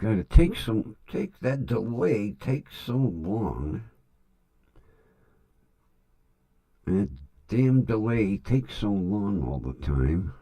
Gotta take that delay takes so long. That damn delay takes so long all the time.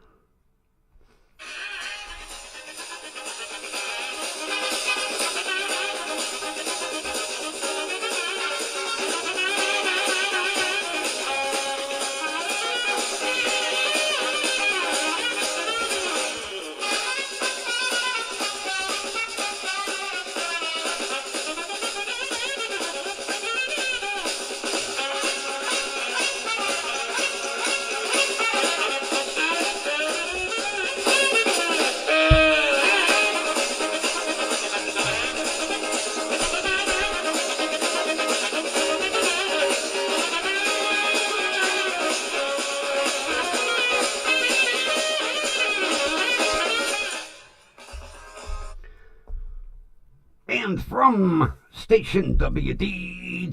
And from station WDWL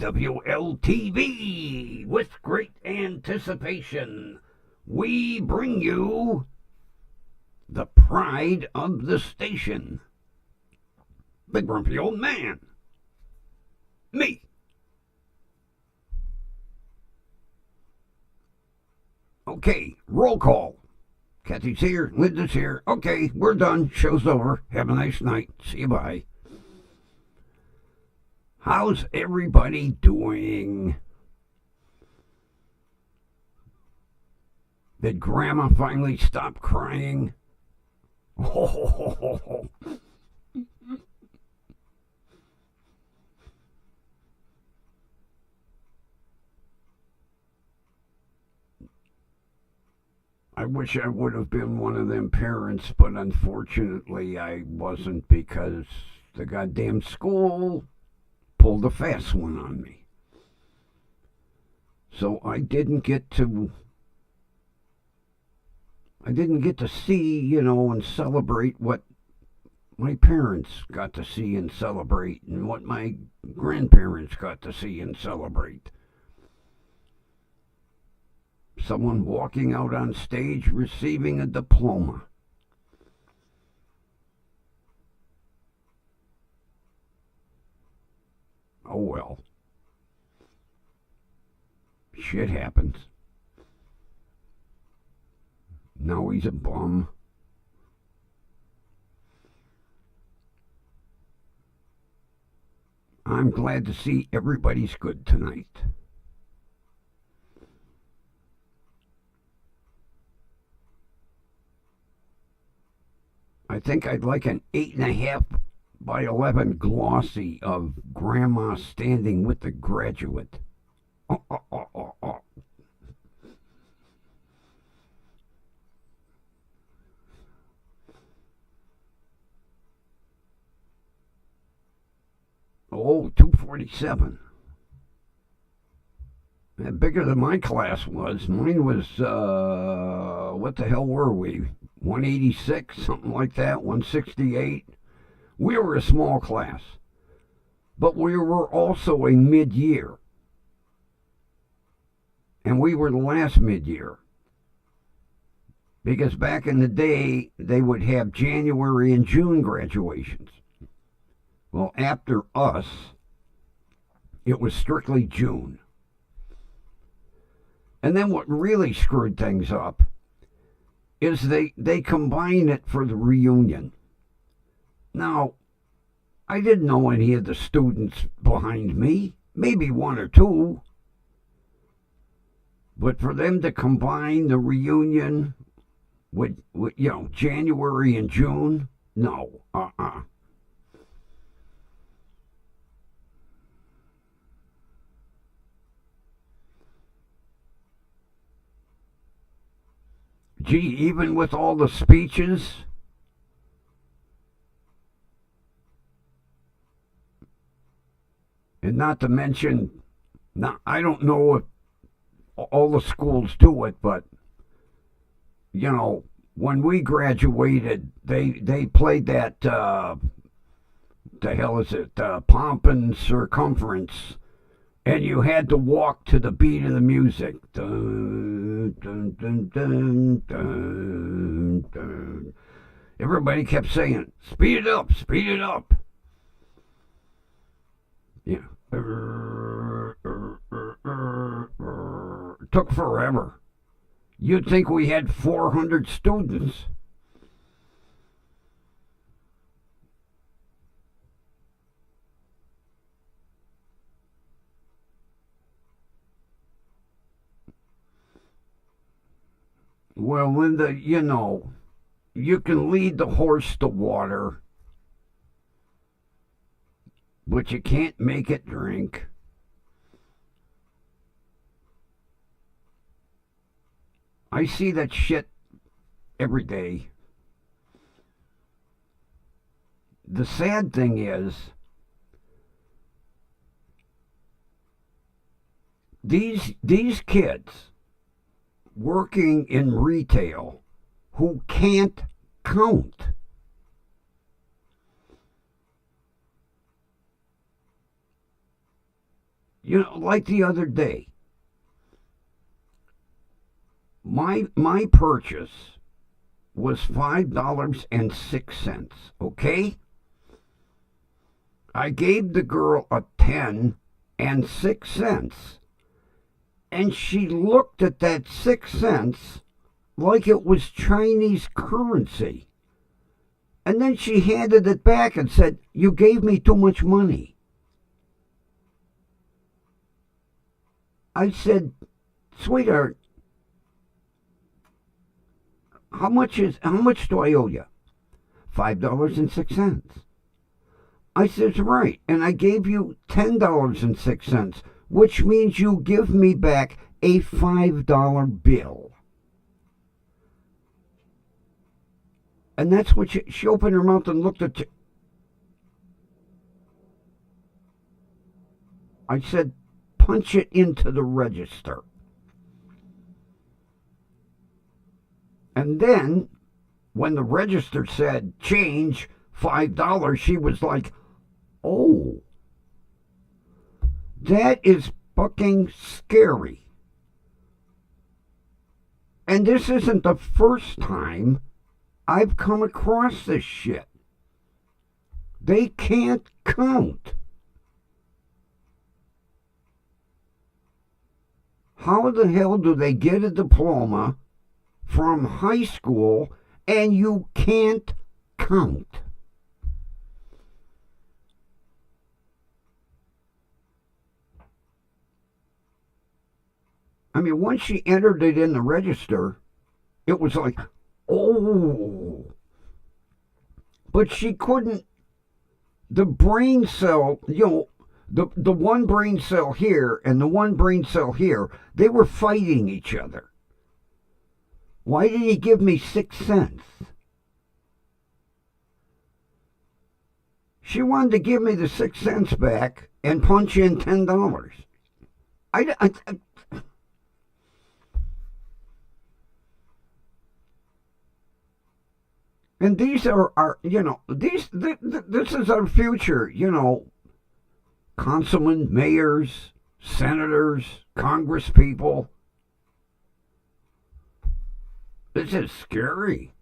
TV, with great anticipation, we bring you the pride of the station, the grumpy old man, me. Okay, roll call. Kathy's here, Linda's here. Okay, we're done. Show's over. Have a nice night. See you, bye. How's everybody doing? Did Grandma finally stop crying? Oh. I wish I would have been one of them parents, but unfortunately I wasn't because the goddamn school pulled a fast one on me. So I didn't get to see, and celebrate what my parents got to see and celebrate and what my grandparents got to see and celebrate. Someone walking out on stage receiving a diploma. Oh well. Shit happens. Now he's a bum. I'm glad to see everybody's good tonight. I think I'd like an 8.5 by 11 glossy of Grandma standing with the graduate. Oh. Oh, 247. Bigger than my class was. Mine was, what the hell were we? 186, something like that, 168. We were a small class, but we were also a mid-year. And we were the last mid-year. Because back in the day, they would have January and June graduations. Well, after us, it was strictly June. And then what really screwed things up is they combined it for the reunion. Now, I didn't know any of the students behind me, maybe one or two. But for them to combine the reunion with January and June, no, Gee, even with all the speeches, and not to mention, now I don't know if all the schools do it, but when we graduated, they played that the hell is it, pomp and circumference. And you had to walk to the beat of the music. Dun, dun, dun, dun, dun, dun. Everybody kept saying, speed it up, speed it up. Yeah. Took forever. You'd think we had 400 students. Well, Linda, you can lead the horse to water, but you can't make it drink. I see that shit every day. The sad thing is, these kids working in retail who can't count. Like the other day, my purchase was $5.06. Okay, I gave the girl a 10 and 6 cents, and she looked at that 6 cents like it was Chinese currency. And then she handed it back and said, "You gave me too much money." I said, "Sweetheart, how much do I owe you?" $5.06. I said, "Right, and I gave you $10.06, which means you give me back a $5 bill." And that's what she opened her mouth and looked at. I said, "Punch it into the register." And then, when the register said change $5, she was like, "Oh, that is fucking scary." And this isn't the first time I've come across this shit. They can't count. How the hell do they get a diploma from high school and you can't count? I mean, once she entered it in the register, it was like, oh. But she couldn't, the brain cell, the one brain cell here and the one brain cell here, they were fighting each other. Why did he give me 6 cents? She wanted to give me the 6 cents back and punch in $10. And these are our, this is our future, councilmen, mayors, senators, congresspeople. This is scary.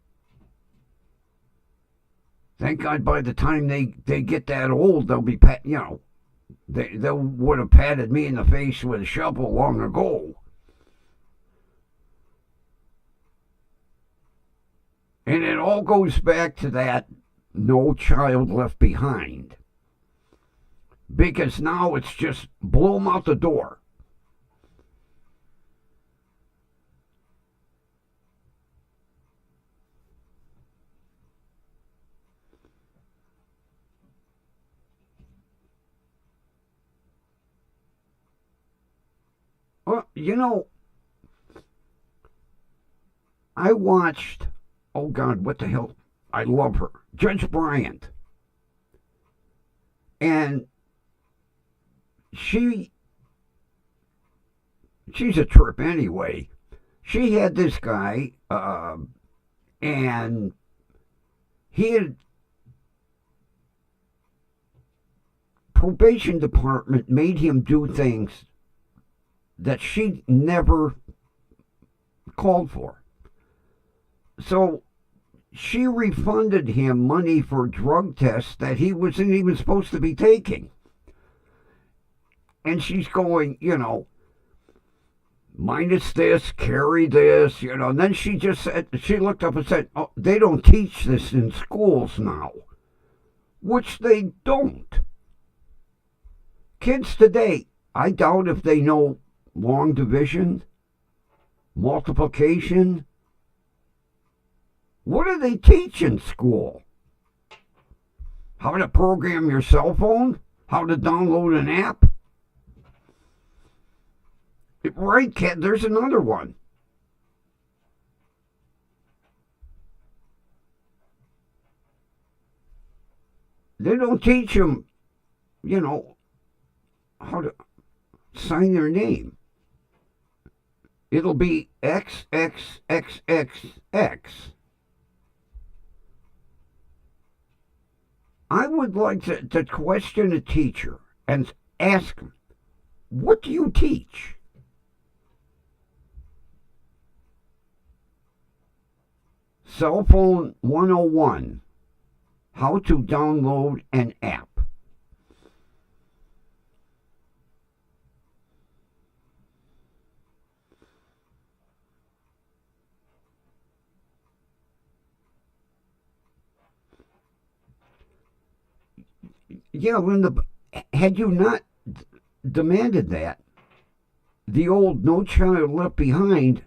Thank God by the time they get that old, they'll be, they would have patted me in the face with a shovel long ago. And it all goes back to that No Child Left Behind. Because now it's just blow them out the door. Well, I watched, oh God, what the hell? I love her. Judge Bryant. And she's a trip anyway. She had this guy, and he had probation department made him do things that she never called for. So she refunded him money for drug tests that he wasn't even supposed to be taking. And she's going, minus this, carry this, And then she just said, she looked up and said, oh, they don't teach this in schools now, which they don't. Kids today, I doubt if they know long division, multiplication. What do they teach in school? How to program your cell phone? How to download an app? Right, kid, there's another one. They don't teach them, how to sign their name. It'll be XXXXX. I would like to question a teacher and ask him, what do you teach? Cell phone 101, how to download an app. Yeah, Linda, had you not demanded that, the old No Child Left Behind,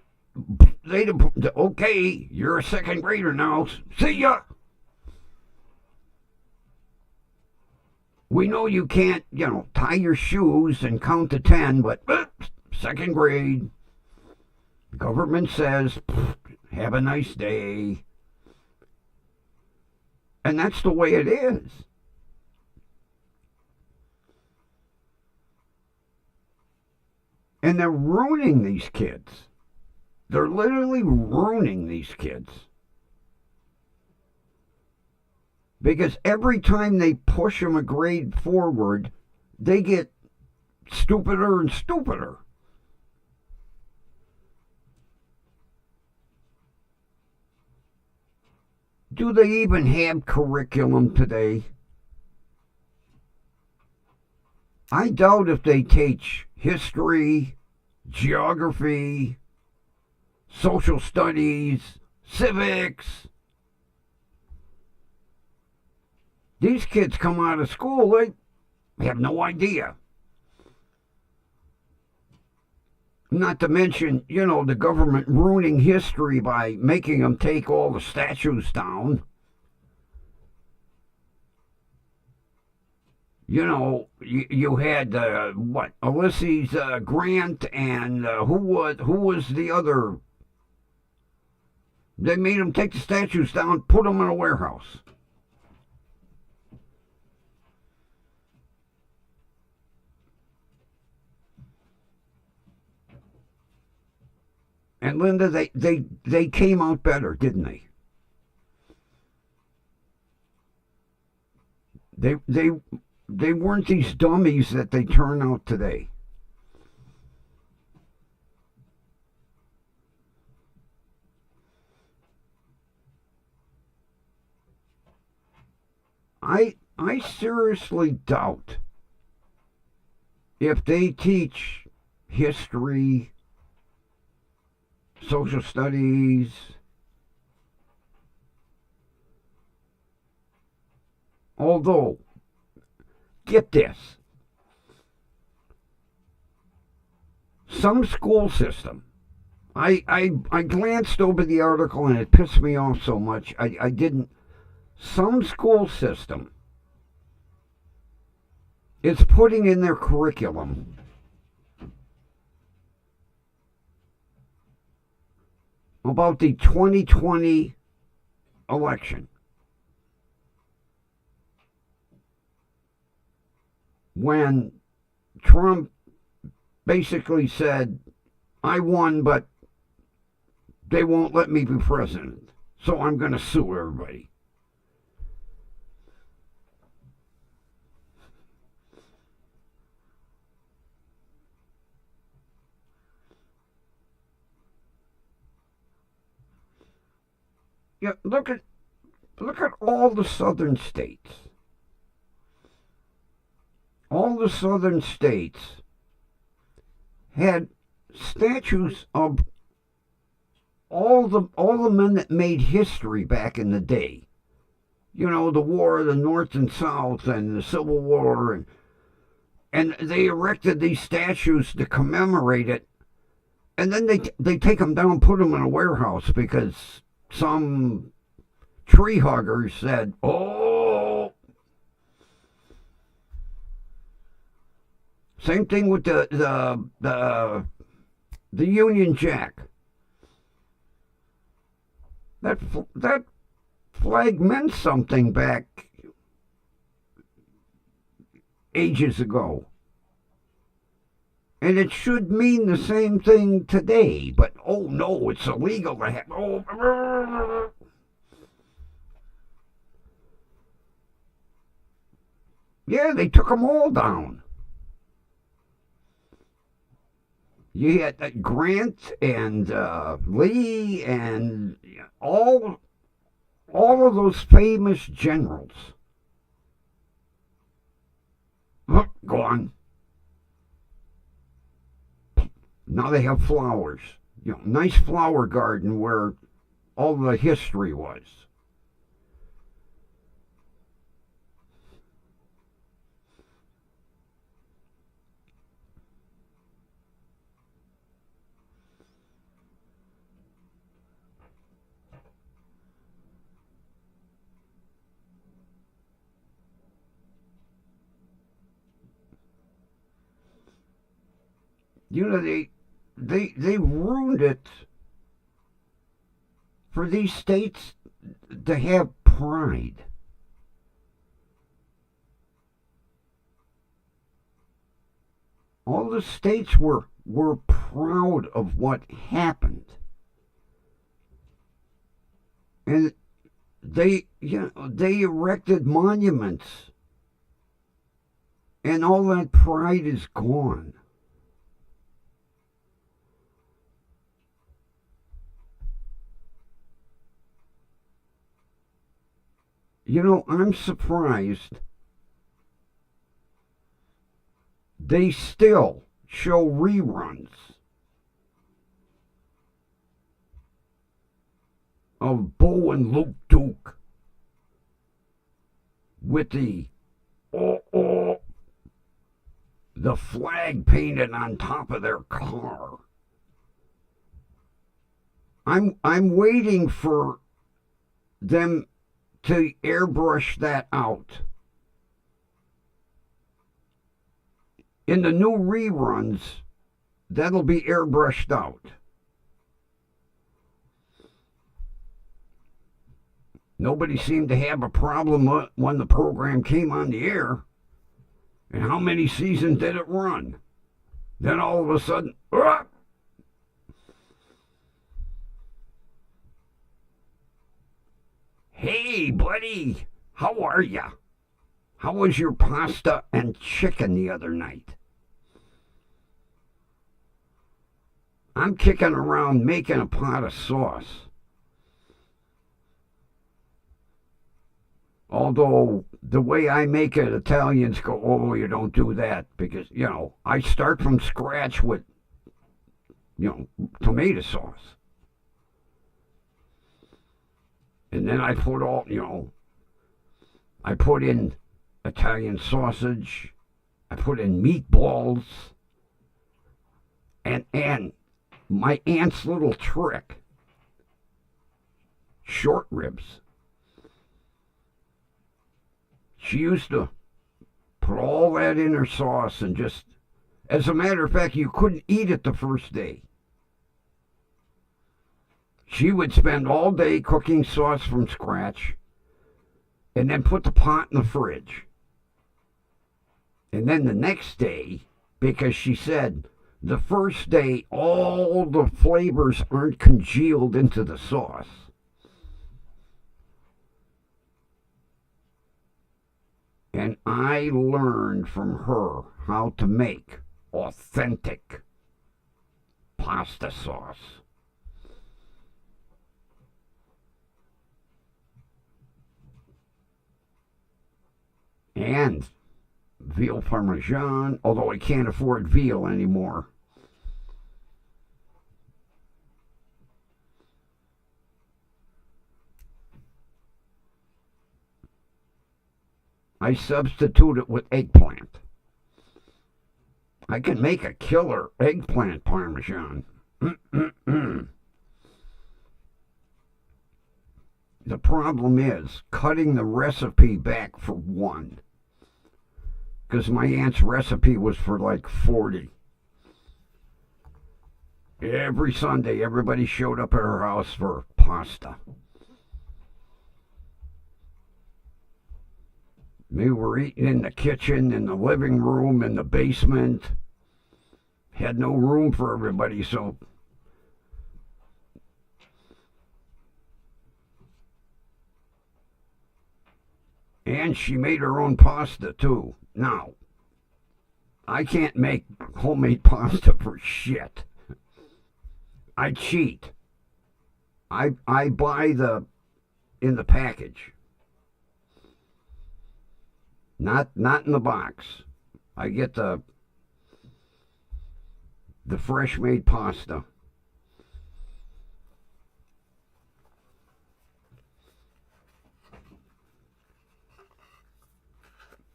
they'd have, okay, you're a second grader now, see ya. We know you can't, tie your shoes and count to 10, but second grade, government says, have a nice day. And that's the way it is. And they're ruining these kids. They're literally ruining these kids. Because every time they push them a grade forward, they get stupider and stupider. Do they even have curriculum today? I doubt if they teach history, geography, social studies, civics. These kids come out of school, they have no idea. Not to mention, the government ruining history by making them take all the statues down. You had Ulysses Grant and who was the other? They made them take the statues down, put them in a warehouse. And Linda, they came out better, didn't they? They weren't these dummies that they turn out today. I seriously doubt if they teach history, social studies, although, get this, some school system, I glanced over the article and it pissed me off so much, I didn't, some school system is putting in their curriculum about the 2020 election. When Trump basically said, I won, but they won't let me be president, so I'm going to sue everybody. Yeah, look at all the southern states. All the southern states had statues of all the men that made history back in the day. You know, the War of the North and South and the Civil War, and they erected these statues to commemorate it. And then they take them down, put them in a warehouse because some tree huggers said, "Oh." Same thing with the Union Jack. That flag meant something back ages ago. And it should mean the same thing today, but oh no, it's illegal to have. Oh. Yeah, they took them all down. You had Grant and Lee and all of those famous generals. Gone. Now they have flowers. You know, nice flower garden where all the history was. You know, they ruined it for these states to have pride. All the states were proud of what happened. And they erected monuments, and all that pride is gone. You know, I'm surprised they still show reruns of Bo and Luke Duke with the flag painted on top of their car. I'm waiting for them to airbrush that out. In the new reruns, that'll be airbrushed out. Nobody seemed to have a problem when the program came on the air. And how many seasons did it run? Then all of a sudden, hey, buddy, how are ya? How was your pasta and chicken the other night? I'm kicking around making a pot of sauce. Although the way I make it, Italians go, "Oh, you don't do that," because, I start from scratch with, tomato sauce. And then I put I put in Italian sausage, I put in meatballs, and my aunt's little trick, short ribs. She used to put all that in her sauce and just, as a matter of fact, you couldn't eat it the first day. She would spend all day cooking sauce from scratch and then put the pot in the fridge. And then the next day, because she said the first day all the flavors aren't congealed into the sauce. And I learned from her how to make authentic pasta sauce. And veal parmesan, although I can't afford veal anymore. I substitute it with eggplant. I can make a killer eggplant parmesan. The problem is cutting the recipe back for one. Because my aunt's recipe was for like 40. Every Sunday, everybody showed up at her house for pasta. We were eating in the kitchen, in the living room, in the basement. Had no room for everybody, so. And she made her own pasta, too. Now, I can't make homemade pasta for shit. I cheat. I buy in the package. Not in the box. I get the fresh made pasta.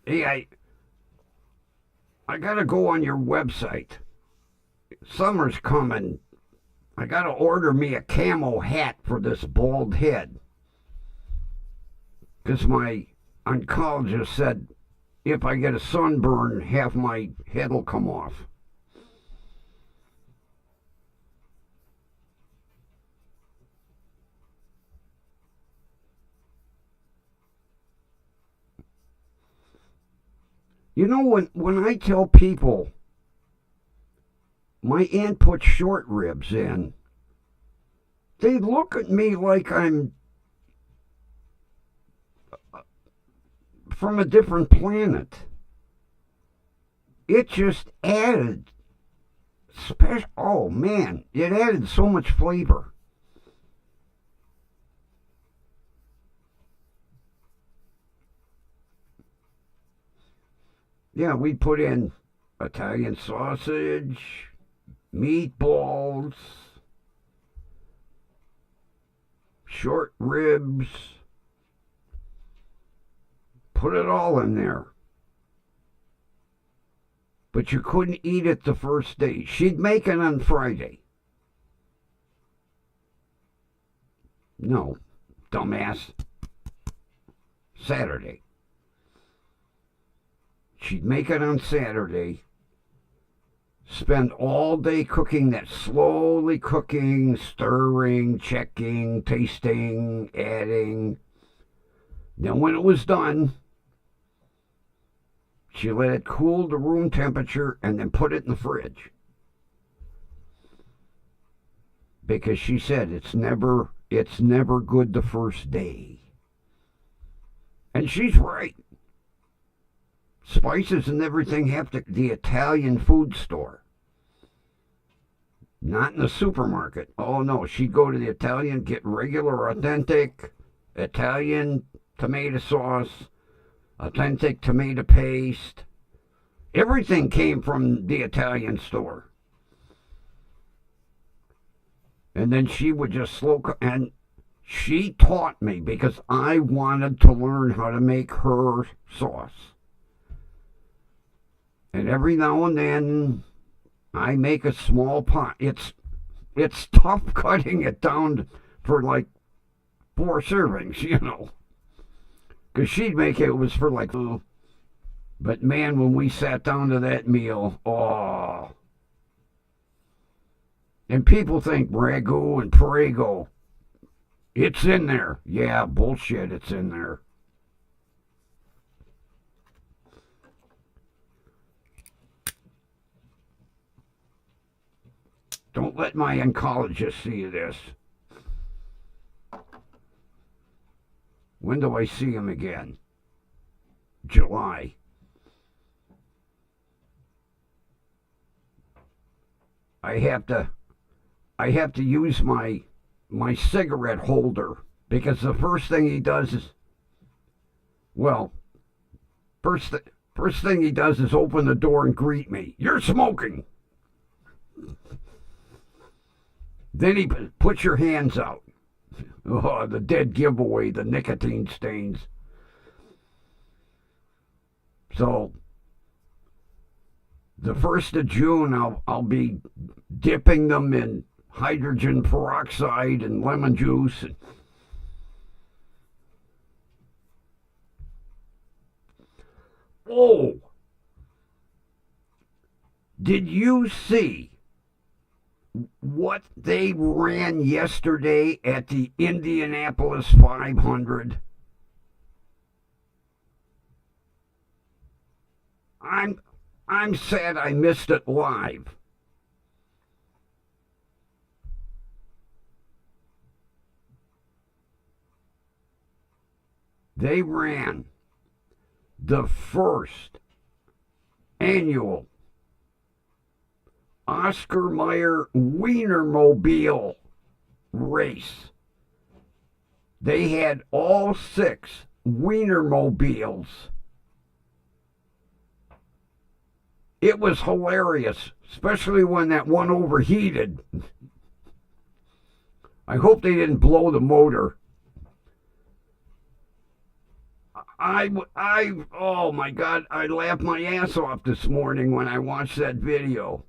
Hey, I gotta go on your website. Summer's coming. I gotta order me a camo hat for this bald head. Because my oncologist said if I get a sunburn, half my head will come off. You know, when I tell people my aunt put short ribs in, they look at me like I'm from a different planet. It just added special. Oh man, it added so much flavor. Yeah, we put in Italian sausage, meatballs, short ribs. Put it all in there. But you couldn't eat it the first day. She'd make it on Friday. No, dumbass. Saturday. She'd make it on Saturday. Spend all day cooking that, slowly cooking, stirring, checking, tasting, adding. Then when it was done, she let it cool to room temperature and then put it in the fridge. Because she said it's never good the first day. And she's right. Spices and everything have to the Italian food store. Not in the supermarket. Oh no, she'd go to the Italian, get regular, authentic Italian tomato sauce, authentic tomato paste. Everything came from the Italian store. And then she would just slow cook. And she taught me because I wanted to learn how to make her sauce. And every now and then I make a small pot. It's tough cutting it down for like 4 servings, you know. Because she'd make it was for like, but man, when we sat down to that meal, oh. And people think ragu and prego. It's in there. Yeah, bullshit, it's in there. Don't let my oncologist see this. When do I see him again? July. I have to use my cigarette holder because the first thing he does is, well, first thing he does is open the door and greet me. You're smoking. Then he puts your hands out. Oh, the dead giveaway, the nicotine stains. So the 1st of June, I'll be dipping them in hydrogen peroxide and lemon juice. Oh, did you see what they ran yesterday at the Indianapolis 500? I'm sad I missed it live. They ran the first annual Oscar Mayer Wienermobile race. They had all 6 Wienermobiles. It was hilarious, especially when that one overheated. I hope they didn't blow the motor. Oh my God, I laughed my ass off this morning when I watched that video.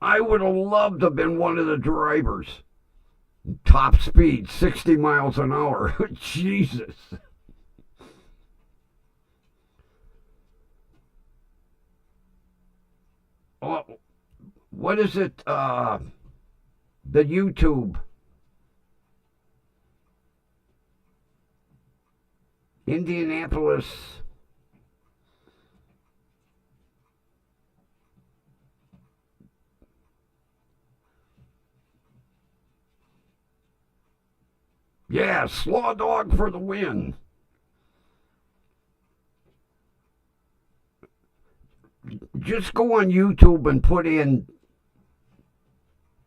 I would have loved to have been one of the drivers. Top speed, 60 miles an hour. Jesus. Oh, what is it? The YouTube. Indianapolis. Yeah, Slaw Dog for the win. Just go on YouTube and put in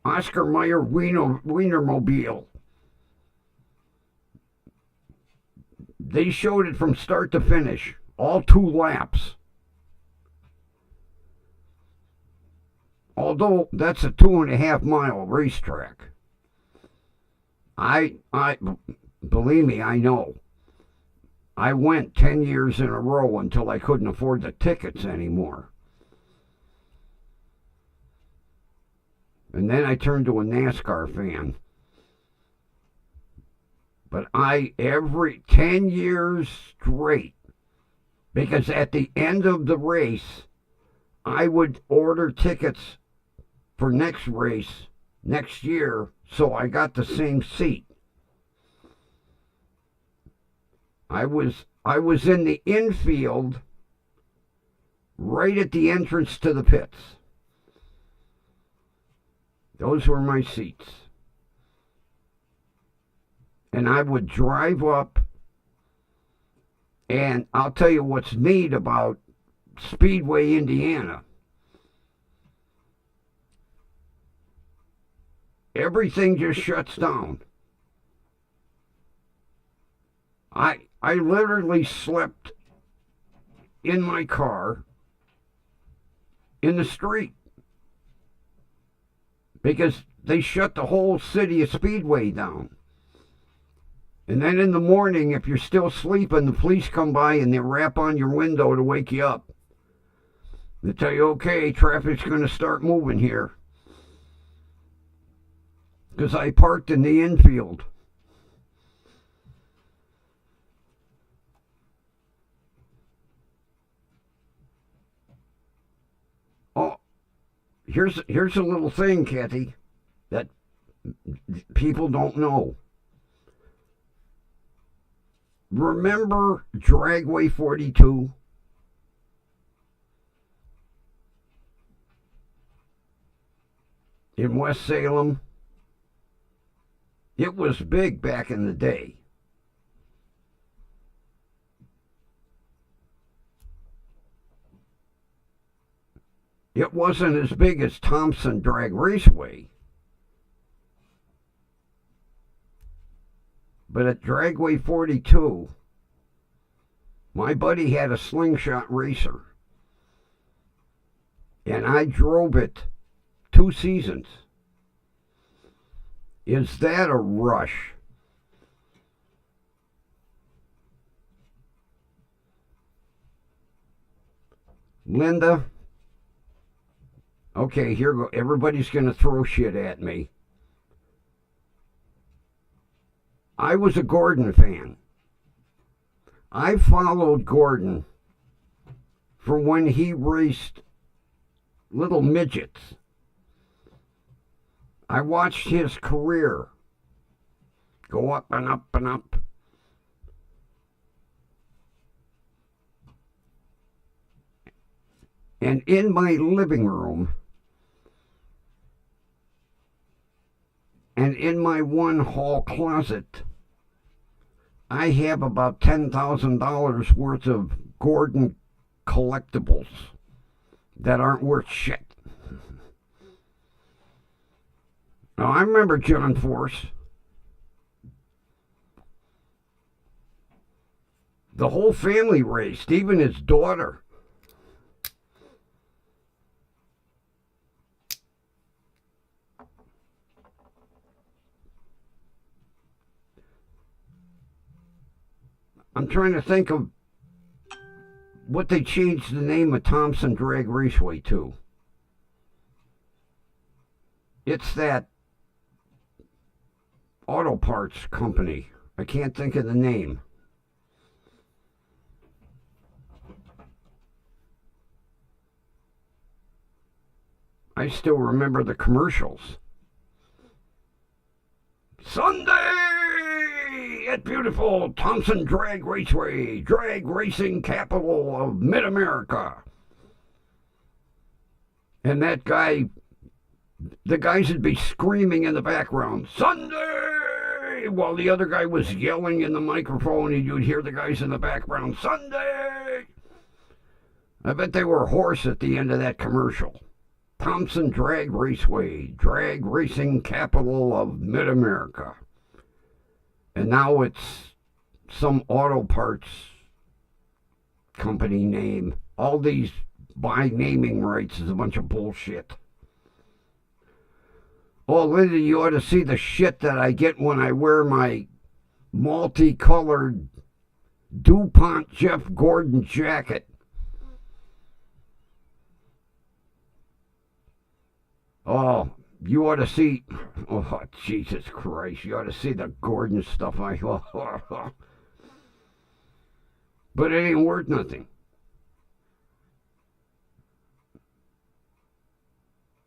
Oscar Mayer Wienermobile. They showed it from start to finish, all 2 laps. Although that's a 2.5-mile racetrack. I believe me, I know. I went 10 years in a row until I couldn't afford the tickets anymore. And then I turned to a NASCAR fan. But every 10 years straight, because at the end of the race, I would order tickets for next race next year, so I got the same seat. I was in the infield right at the entrance to the pits. Those were my seats. And I would drive up, and I'll tell you what's neat about Speedway, Indiana. Everything just shuts down. I literally slept in my car in the street because they shut the whole city of Speedway down. And then in the morning, if you're still sleeping, the police come by and they rap on your window to wake you up. They tell you, okay, traffic's going to start moving here. Because I parked in the infield. Oh, here's a little thing, Kathy, that people don't know. Remember Dragway 42? In West Salem? It was big back in the day. It wasn't as big as Thompson Drag Raceway. But at Dragway 42, my buddy had a slingshot racer. And I drove it 2 seasons. Is that a rush? Linda. Okay, here go. Everybody's going to throw shit at me. I was a Gordon fan. I followed Gordon from when he raced little midgets. I watched his career go up and up and up. And in my living room and in my one hall closet, I have about $10,000 worth of Gordon collectibles that aren't worth shit. Now, I remember John Force. The whole family raced, even his daughter. I'm trying to think of what they changed the name of Thompson Drag Raceway to. It's that auto parts company. I can't think of the name. I still remember the commercials. Sunday at beautiful Thompson Drag Raceway, drag racing capital of Mid-America. And that guy, the guys would be screaming in the background, Sunday! While the other guy was yelling in the microphone, and you'd hear the guys in the background, Sunday! I bet they were hoarse at the end of that commercial. Thompson Drag Raceway, drag racing capital of Mid-America. And now it's some auto parts company name. All these by naming rights is a bunch of bullshit. Oh, Linda, you ought to see the shit that I get when I wear my multicolored DuPont Jeff Gordon jacket. Oh, you ought to see. Oh, Jesus Christ. You ought to see the Gordon stuff I. But it ain't worth nothing.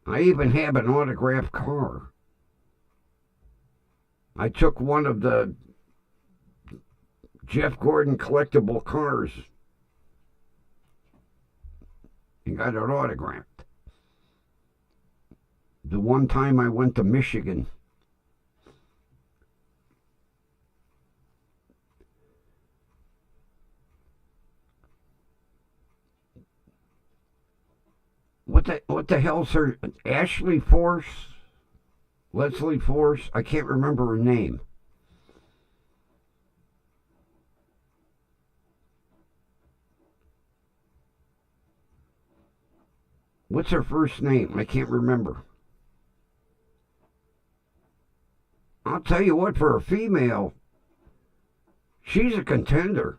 I even have an autographed car. I took one of the Jeff Gordon collectible cars and got it autographed. The one time I went to Michigan, what the hell's her Ashley Force? Leslie Force? I can't remember her name. What's her first name? I can't remember. I'll tell you what, for a female, she's a contender.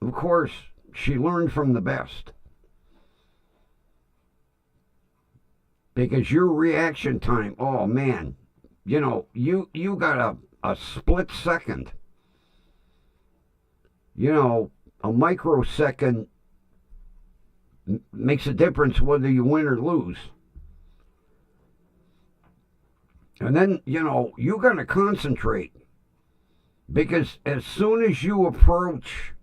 Of course, she learned from the best. Because your reaction time, oh man, you know, you got a split second. You know, a microsecond makes a difference whether you win or lose. And then, you know, you got to concentrate. Because as soon as you approach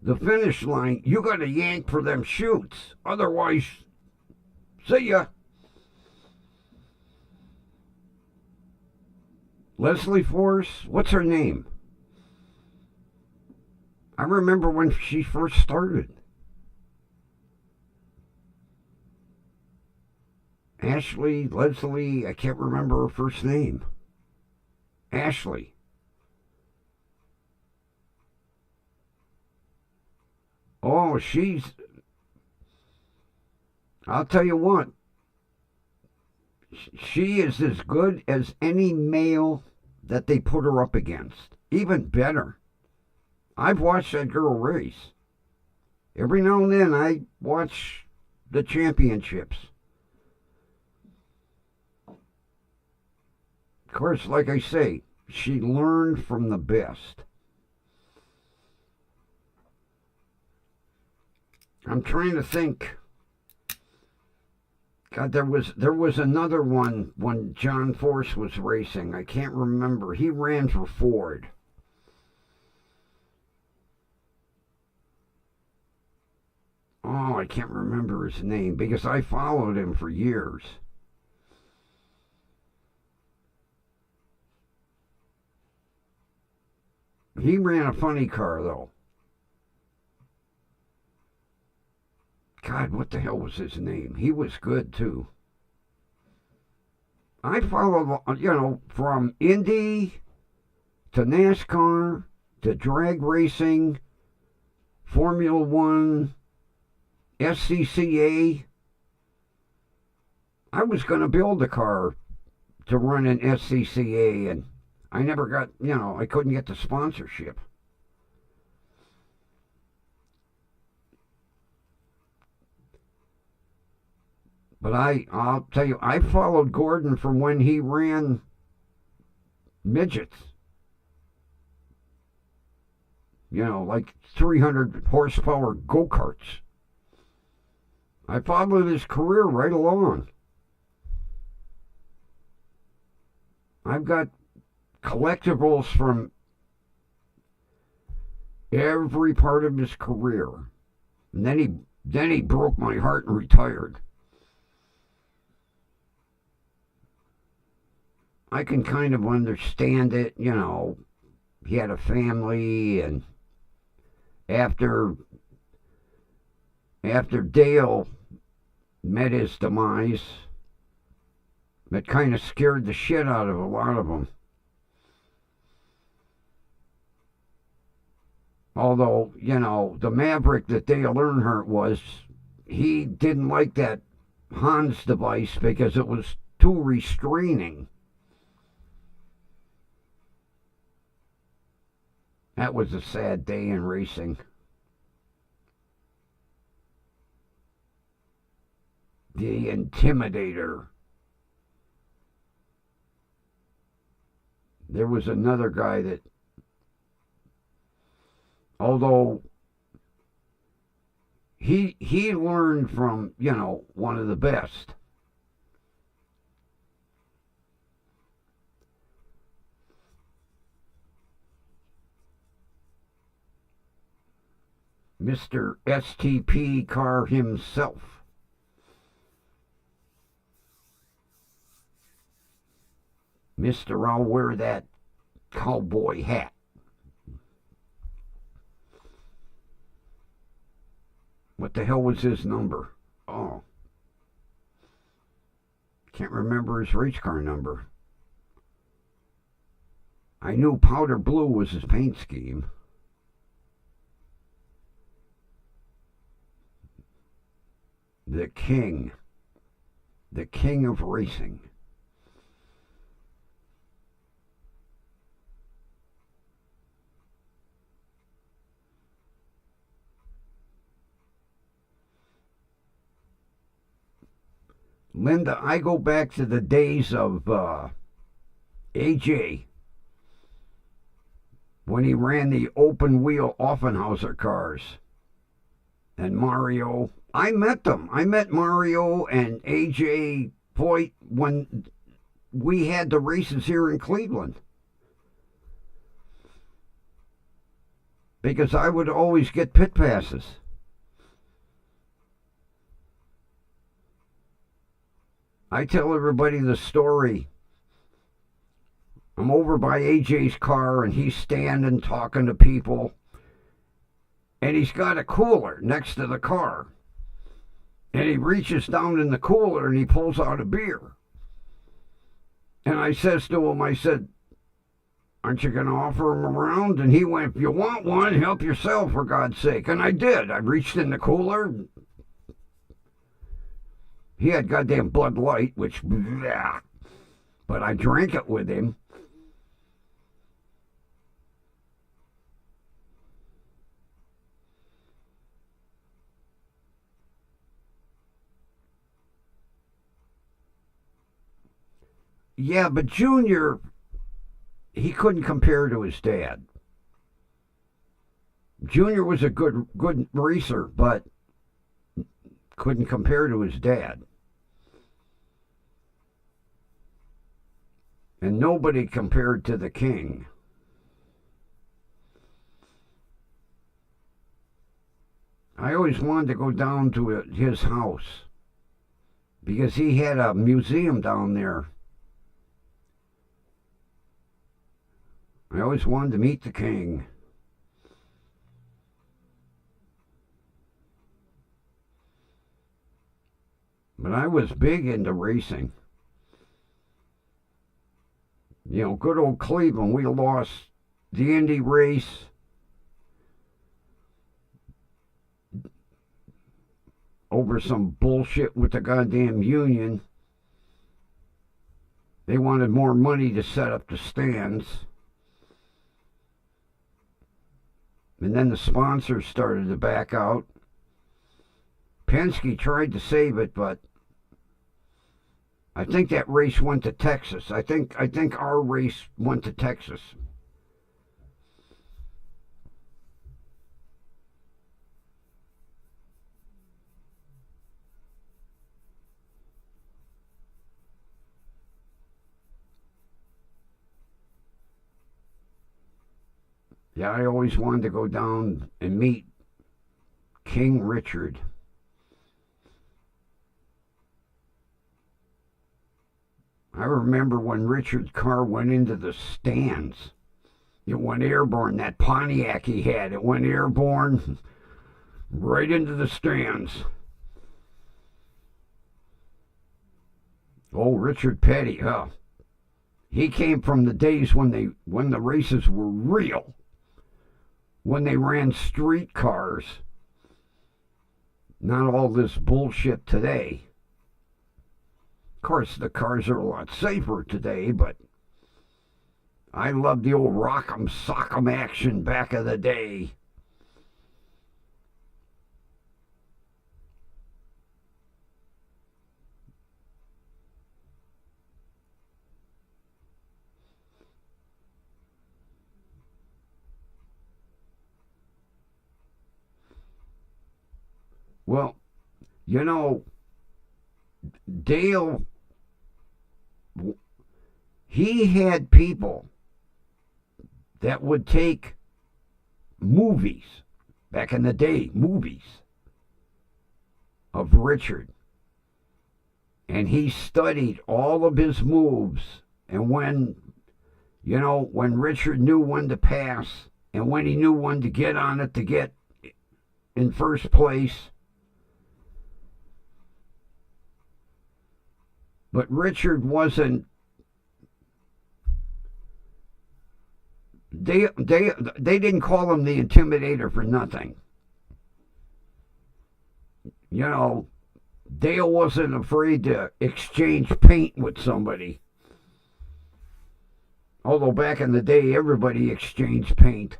the finish line, you got to yank for them chutes. Otherwise, see ya. Leslie Force, what's her name? I remember when she first started. Ashley, Leslie, I can't remember her first name. Ashley. Oh, I'll tell you what, she is as good as any male that they put her up against. Even better. I've watched that girl race. Every now and then I watch the championships. Of course, like I say, she learned from the best. I'm trying to think. God, there was another one when John Force was racing. I can't remember. He ran for Ford. Oh, I can't remember his name because I followed him for years. He ran a funny car though. God, what the hell was his name? He was good too. I followed, from Indy to NASCAR to drag racing, Formula One, SCCA. I was going to build a car to run in SCCA, and I never got, I couldn't get the sponsorship. But I'll tell you, I followed Gordon from when he ran midgets. Like 300 horsepower go karts. I followed his career right along. I've got collectibles from every part of his career. And then he broke my heart and retired. I can kind of understand it, he had a family, and after Dale met his demise, it kind of scared the shit out of a lot of them. Although, the maverick that Dale Earnhardt was, he didn't like that Hans device because it was too restraining. That was a sad day in racing. The Intimidator. There was another guy that, although he learned from, one of the best. Mr. STP Car himself. Mr. I'll wear that cowboy hat. What the hell was his number? Oh. Can't remember his race car number. I knew powder blue was his paint scheme. The king of racing. Linda, I go back to the days of AJ when he ran the open wheel Offenhauser cars. And Mario, I met them. I met Mario and AJ Foyt when we had the races here in Cleveland. Because I would always get pit passes. I tell everybody the story. I'm over by AJ's car and he's standing talking to people. And he's got a cooler next to the car. And he reaches down in the cooler and he pulls out a beer. And I says to him, I said, aren't you going to offer him a round? And he went, if you want one, help yourself, for God's sake. And I did. I reached in the cooler. He had goddamn Bud Light, which, bleh, but I drank it with him. Yeah, but Junior, he couldn't compare to his dad. Junior was a good racer, but couldn't compare to his dad. And nobody compared to the king. I always wanted to go down to his house because he had a museum down there. I always wanted to meet the king. But I was big into racing. You know, good old Cleveland, we lost the Indy race. Over some bullshit with the goddamn union. They wanted more money to set up the stands. And then the sponsors started to back out. Penske tried to save it, but I think that race went to Texas. I think our race went to Texas. Yeah, I always wanted to go down and meet King Richard. I remember when Richard's car went into the stands. It went airborne. That Pontiac he had, it went airborne right into the stands. Oh, Richard Petty, huh? He came from the days when the races were real. When they ran street cars. Not all this bullshit today. Of course, the cars are a lot safer today, but I love the old rock'em sock'em action back of the day. Well, you know, Dale, he had people that would take movies, back in the day, movies of Richard. And he studied all of his moves. And when Richard knew when to pass and when he knew when to get on it to get in first place. But Richard wasn't. They didn't call him the Intimidator for nothing. You know, Dale wasn't afraid to exchange paint with somebody. Although back in the day, everybody exchanged paint.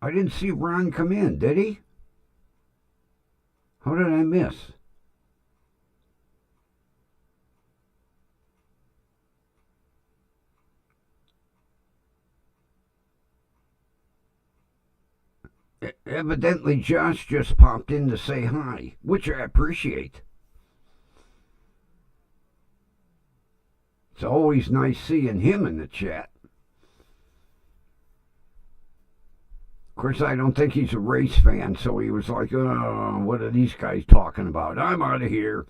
I didn't see Ron come in, did he? How did I miss? Evidently, Josh just popped in to say hi, which I appreciate. It's always nice seeing him in the chat. Of course, I don't think he's a race fan, so he was like, oh, what are these guys talking about? I'm out of here.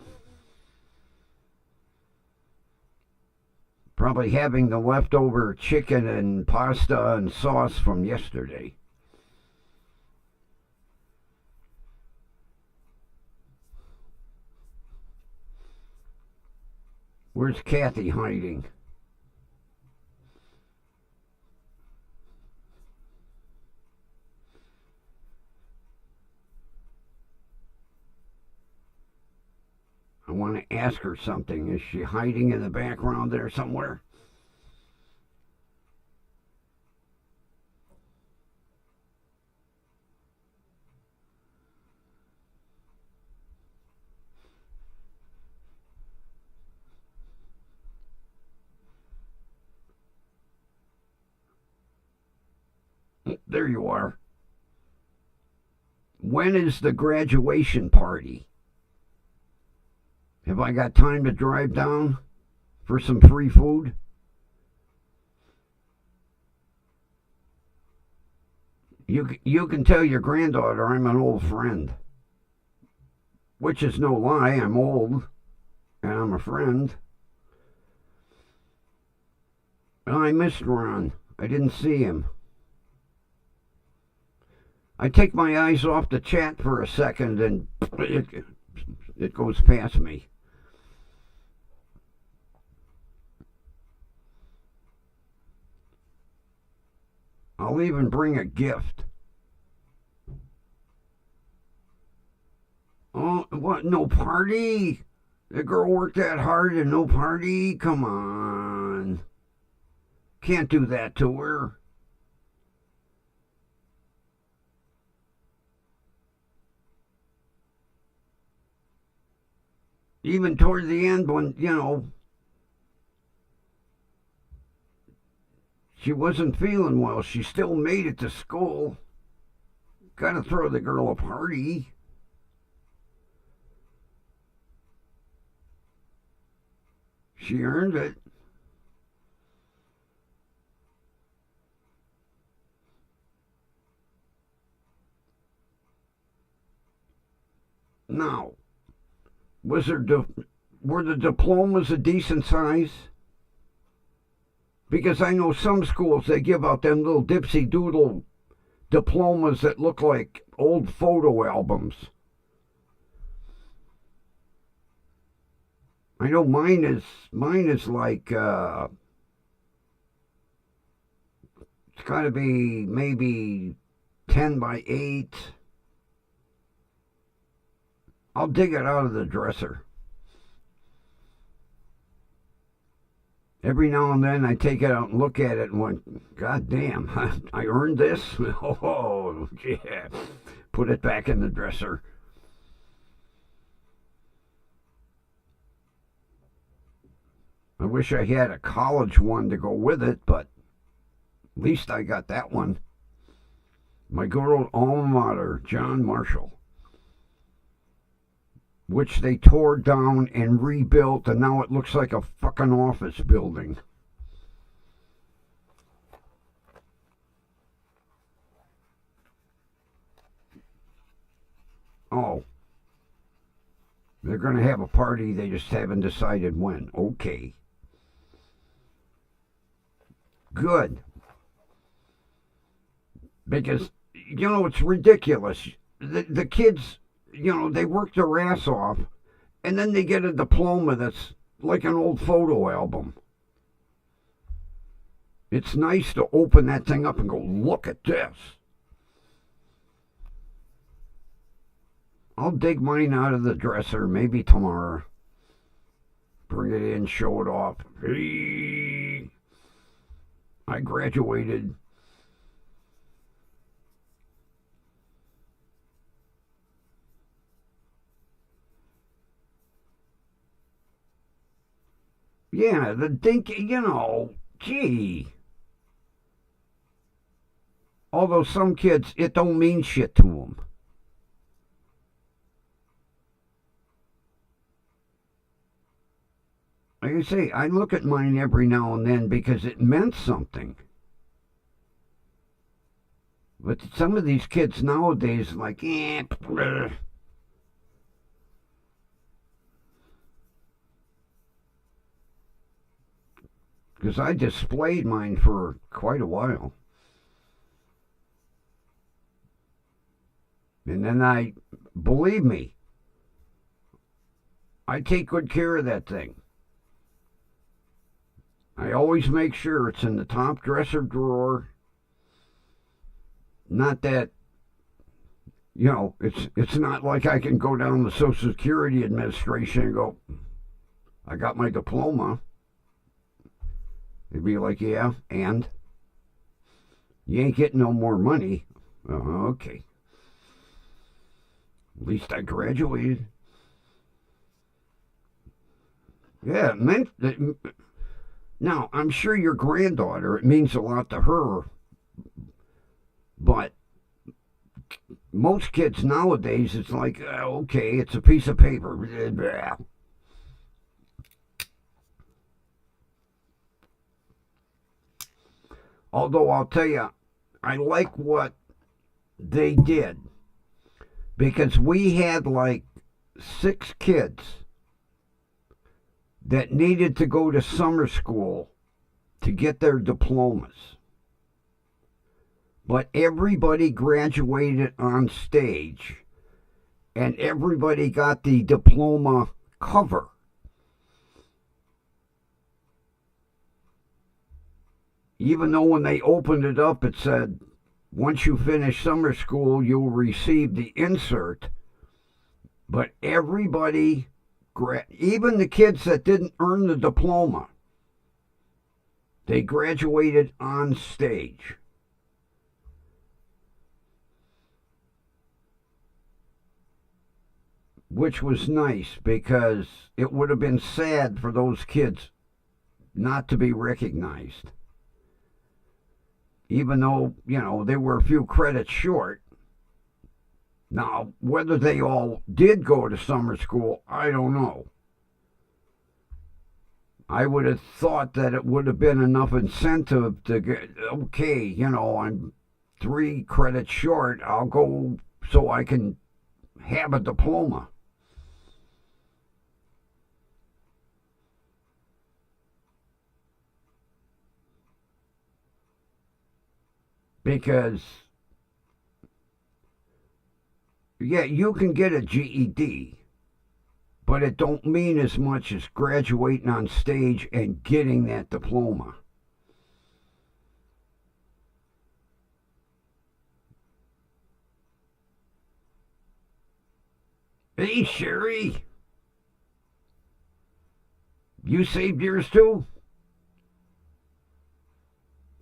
Probably having the leftover chicken and pasta and sauce from yesterday. Where's Kathy hiding? I want to ask her something. Is she hiding in the background there somewhere? There you are. When is the graduation party? Have I got time to drive down for some free food? You can tell your granddaughter I'm an old friend, which is no lie. I'm old and I'm a friend. And I missed Ron. I didn't see him. I take my eyes off the chat for a second and it goes past me. I'll even bring a gift. Oh, what? No party? The girl worked that hard and no party? Come on. Can't do that to her. Even toward the end when, she wasn't feeling well, she still made it to school. Gotta throw the girl a party. She earned it. Now, were the diplomas a decent size? Because I know some schools, they give out them little dipsy doodle diplomas that look like old photo albums. I know mine is like it's got to be maybe 10 by 8. I'll dig it out of the dresser. Every now and then I take it out and look at it and went, God damn, I earned this? Oh, yeah. Put it back in the dresser. I wish I had a college one to go with it, but at least I got that one. My good old alma mater, John Marshall, which they tore down and rebuilt, and now it looks like a fucking office building. Oh. They're going to have a party, they just haven't decided when. Okay. Good. Because, it's ridiculous. The kids, they work their ass off, and then they get a diploma that's like an old photo album. It's nice to open that thing up and go, look at this. I'll dig mine out of the dresser maybe tomorrow. Bring it in, show it off. Hey, I graduated. Yeah, the dink, gee. Although some kids, it don't mean shit to them. Like I say, I look at mine every now and then because it meant something. But some of these kids nowadays, like, because I displayed mine for quite a while. And then believe me, I take good care of that thing. I always make sure it's in the top dresser drawer. Not that It's not like I can go down the Social Security Administration and go, I got my diploma. They'd be like, yeah, and you ain't getting no more money. Okay. At least I graduated. Yeah, it meant that. Now, I'm sure your granddaughter, it means a lot to her, but most kids nowadays, it's like, okay, it's a piece of paper. Although I'll tell you, I like what they did because we had like 6 kids that needed to go to summer school to get their diplomas. But everybody graduated on stage and everybody got the diploma cover. Even though when they opened it up, it said, once you finish summer school, you'll receive the insert. But everybody, even the kids that didn't earn the diploma, they graduated on stage. Which was nice because it would have been sad for those kids not to be recognized. Even though, they were a few credits short. Now, whether they all did go to summer school, I don't know. I would have thought that it would have been enough incentive to get, okay, I'm 3 credits short. I'll go so I can have a diploma. Because, yeah, you can get a GED, but it don't mean as much as graduating on stage and getting that diploma. Hey, Sherry, you saved yours too?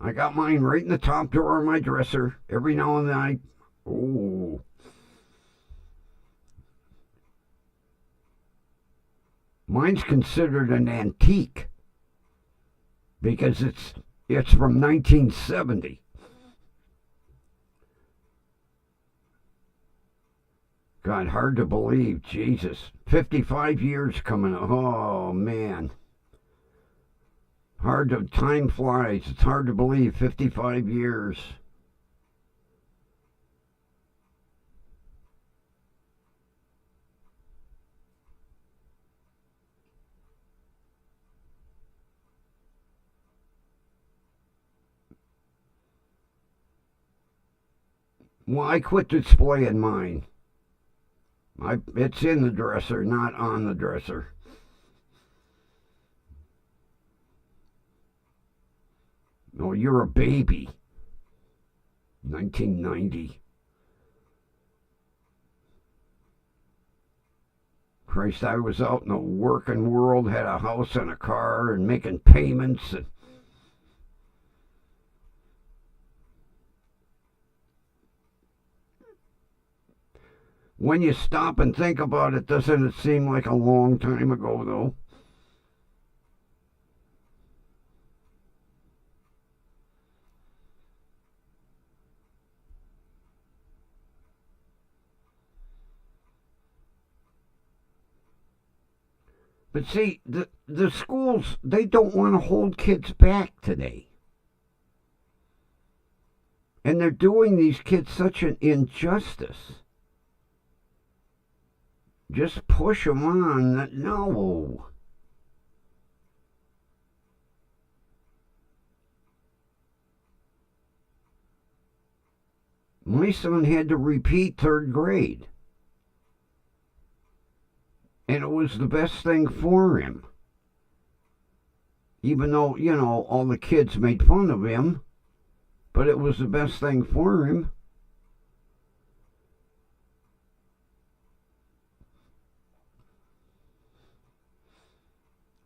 I got mine right in the top drawer of my dresser. Every now and then oh. Mine's considered an antique because it's from 1970. God, hard to believe. Jesus. 55 years coming. Oh, man. Time flies. It's hard to believe 55 years. Well, I quit displaying mine. It's in the dresser, not on the dresser. Oh, you're a baby. 1990. Christ, I was out in the working world, had a house and a car, and making payments. When you stop and think about it, doesn't it seem like a long time ago, though? But see, the schools, they don't want to hold kids back today. And they're doing these kids such an injustice. Just push them on. No. My son had to repeat 3rd grade. And it was the best thing for him. Even though, all the kids made fun of him, but it was the best thing for him.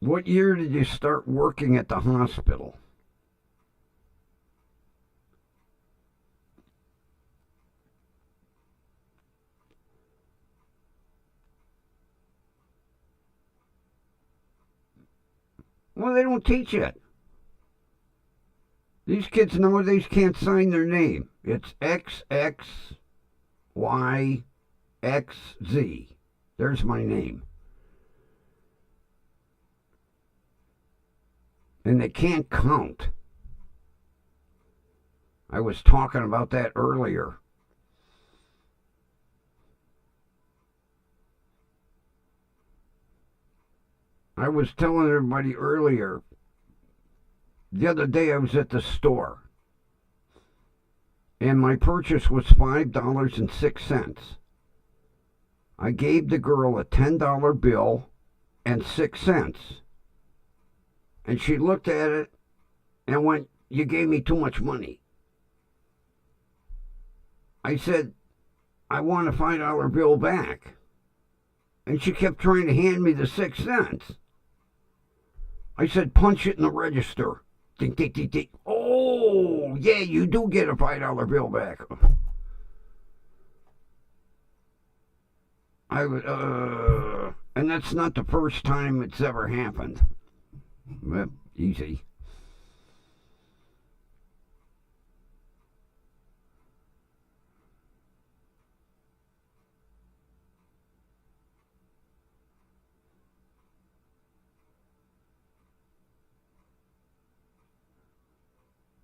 What year did you start working at the hospital? Well, they don't teach it. These kids nowadays can't sign their name. It's XXYXZ. There's my name. And they can't count. I was talking about that earlier. I was telling everybody earlier. The other day I was at the store. And my purchase was $5.06. I gave the girl a $10 bill and 6 cents. And she looked at it and went, "You gave me too much money." I said, "I want a $5 bill back." And she kept trying to hand me the 6 cents. I said, "Punch it in the register." Ding, ding, ding, ding. Oh, yeah, you do get a $5 bill back. And that's not the first time it's ever happened. Well, easy.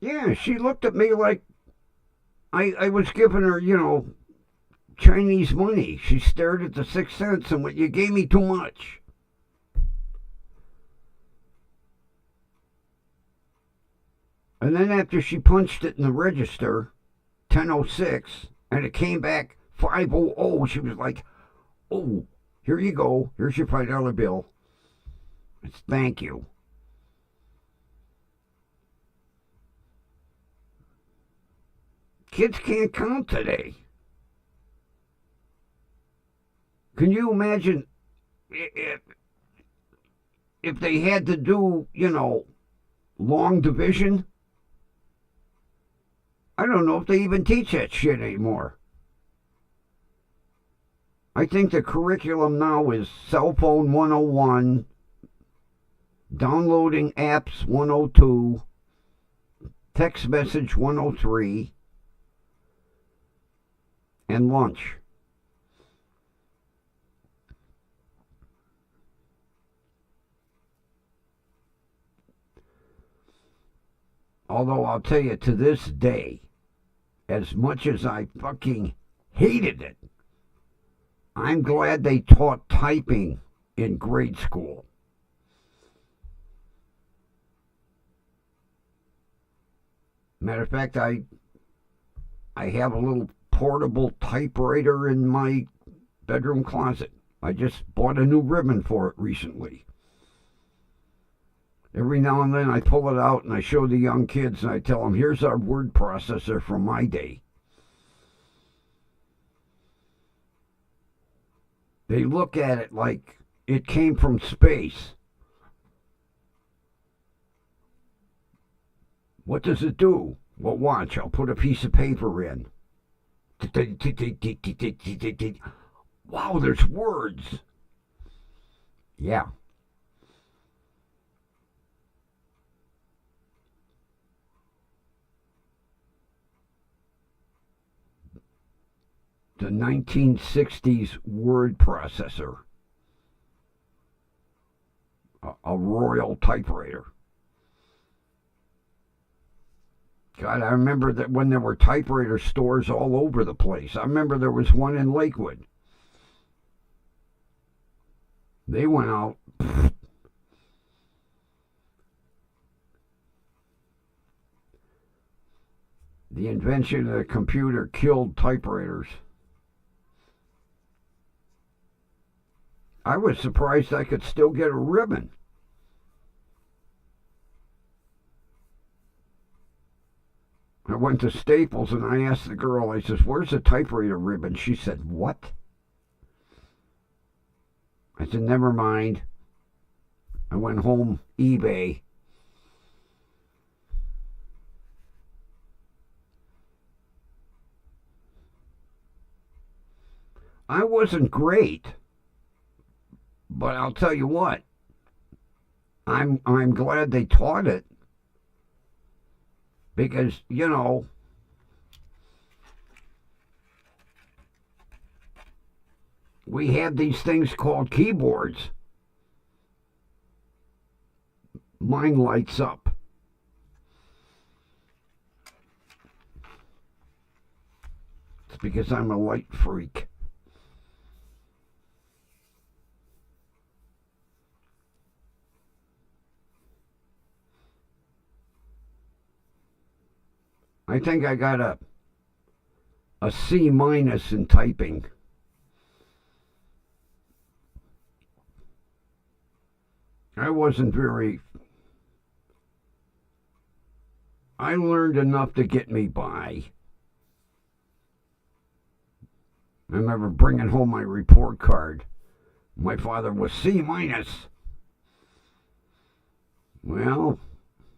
Yeah, she looked at me like I was giving her, Chinese money. She stared at the 6 cents and went, "You gave me too much." And then after she punched it in the register, 10:06, and it came back 5:00, she was like, "Oh, here you go. Here's your $5 bill. It's thank you." Kids can't count today. Can you imagine if they had to do, long division? I don't know if they even teach that shit anymore. I think the curriculum now is cell phone 101, downloading apps 102, text message 103, and lunch. Although I'll tell you, to this day, as much as I fucking hated it, I'm glad they taught typing in grade school. Matter of fact, I have a little portable typewriter in my bedroom closet. I just bought a new ribbon for it recently. Every now and then I pull it out and I show the young kids and I tell them, "Here's our word processor from my day." They look at it like it came from space. What does it do? Well, watch. I'll put a piece of paper in. Wow, there's words. Yeah. The 1960s word processor. A Royal typewriter. God, I remember that when there were typewriter stores all over the place. I remember there was one in Lakewood. They went out. The invention of the computer killed typewriters. I was surprised I could still get a ribbon. I went to Staples and I asked the girl, I says, "Where's the typewriter ribbon?" She said, "What?" I said, "Never mind." I went home, eBay. I wasn't great, but I'll tell you what, I'm glad they taught it because, we had these things called keyboards. Mine lights up. It's because I'm a light freak. I think I got a C minus in typing. I wasn't very. I learned enough to get me by. I remember bringing home my report card. My father was C minus. Well,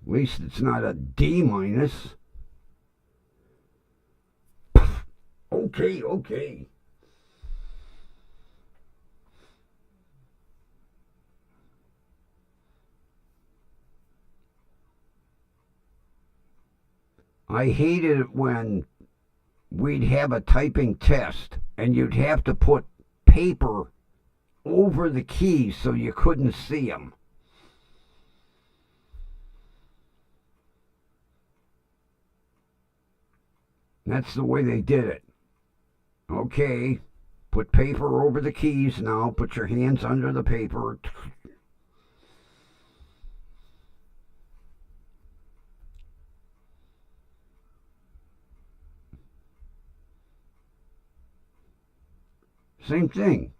at least it's not a D minus. Okay. I hated it when we'd have a typing test and you'd have to put paper over the keys so you couldn't see them. That's the way they did it. Okay, put paper over the keys now, put your hands under the paper. Same thing.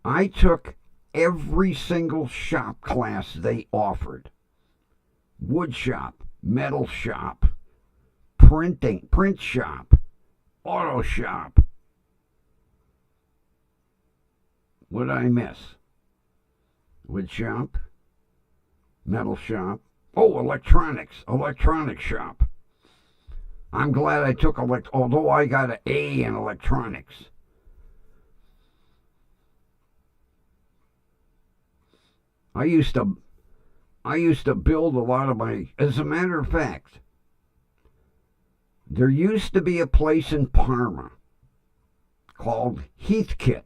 I took every single shop class they offered. Wood shop, metal shop, print shop, auto shop. What did I miss? Wood shop, metal shop. Oh, electronics shop. I'm glad I took although I got an A in electronics. I used to build a lot of my. As a matter of fact, there used to be a place in Parma called Heathkit,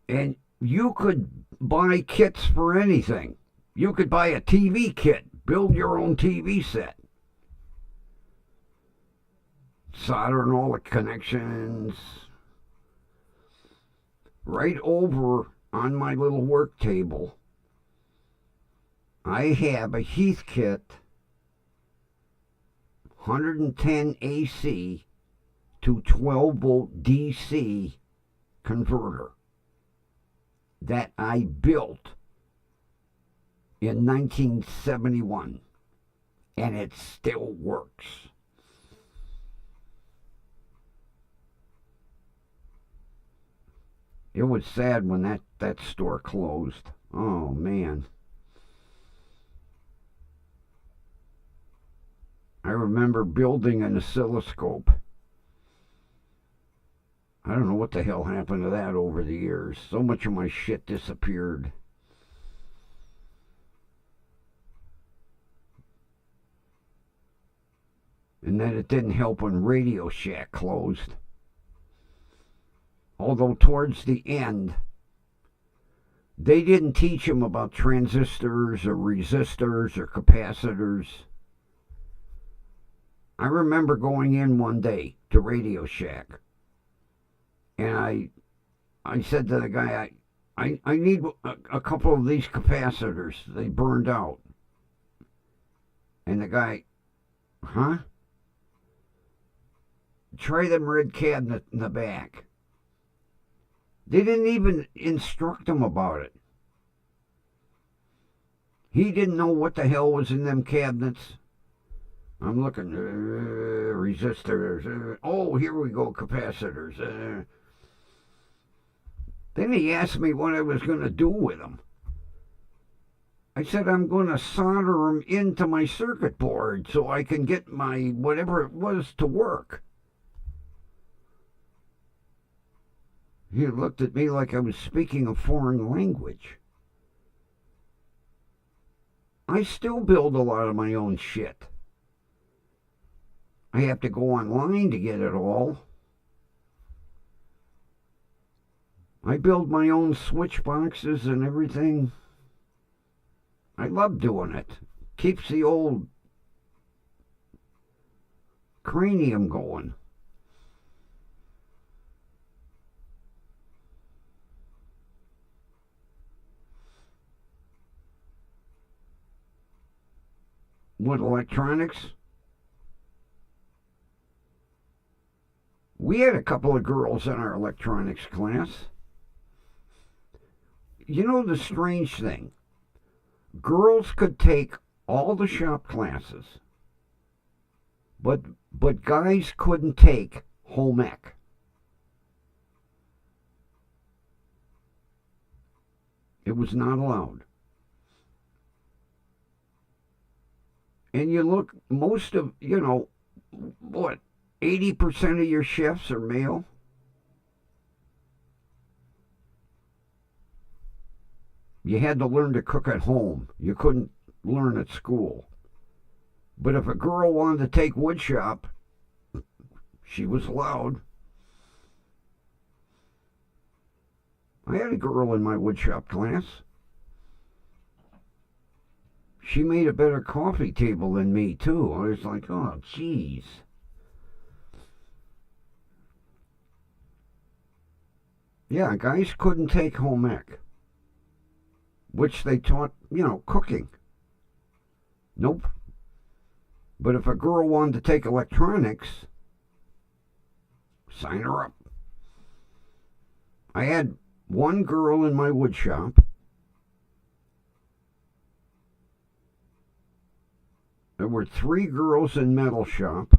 and you could buy kits for anything. You could buy a TV kit, build your own TV set, soldering all the connections. Right over on my little work table, I have a Heathkit 110 AC to 12 volt DC converter that I built in 1971, and it still works. It was sad when that store closed. Oh, man. I remember building an oscilloscope. I don't know what the hell happened to that over the years. So much of my shit disappeared. And then it didn't help when Radio Shack closed. Although towards the end, they didn't teach them about transistors or resistors or capacitors. I remember going in one day to Radio Shack, and I said to the guy, I need a couple of these capacitors. They burned out. And the guy, huh? Try them red cabinet in the back. They didn't even instruct him about it. He didn't know what the hell was in them cabinets. I'm looking, resistors. Oh, here we go, capacitors. Then he asked me what I was going to do with them. I said I'm going to solder them into my circuit board so I can get my whatever it was to work. He looked at me like I was speaking a foreign language. I still build a lot of my own shit. I have to go online to get it all. I build my own switch boxes and everything. I love doing it. Keeps the old cranium going. What, electronics? We had a couple of girls in our electronics class. You know the strange thing? Girls could take all the shop classes, but guys couldn't take home ec. It was not allowed. And you look, most of, what, 80% of your chefs are male? You had to learn to cook at home. You couldn't learn at school. But if a girl wanted to take woodshop, she was allowed. I had a girl in my woodshop class. She made a better coffee table than me, too. I was like, oh, jeez. Yeah, guys couldn't take home ec, which they taught, cooking. Nope. But if a girl wanted to take electronics, sign her up. I had one girl in my wood shop. There were 3 girls in metal shop.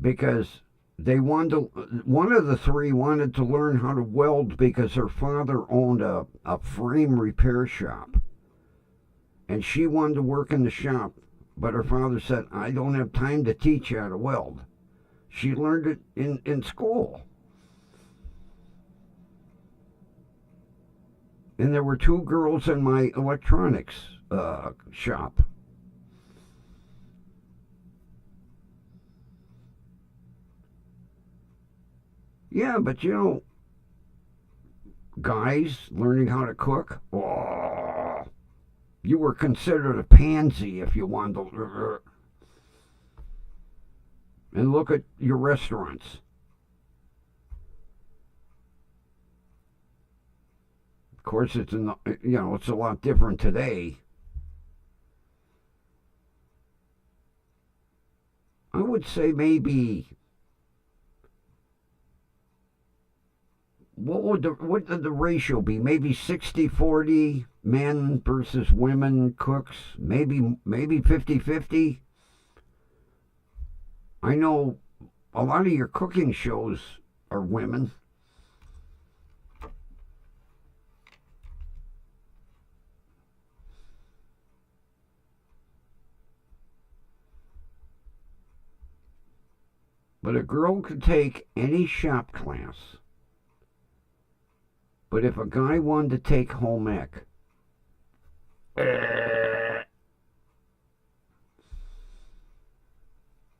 Because one of the 3 wanted to learn how to weld because her father owned a frame repair shop. And she wanted to work in the shop, but her father said, I don't have time to teach you how to weld. She learned it in school. And there were 2 girls in my electronics shop. Yeah, but guys learning how to cook, oh, you were considered a pansy if you wanted to. And look at your restaurants. Of course, it's a lot different today. I would say maybe. What would the ratio be? Maybe 60-40 men versus women cooks? Maybe 50-50? I know a lot of your cooking shows are women. But a girl could take any shop class. But if a guy wanted to take home ec,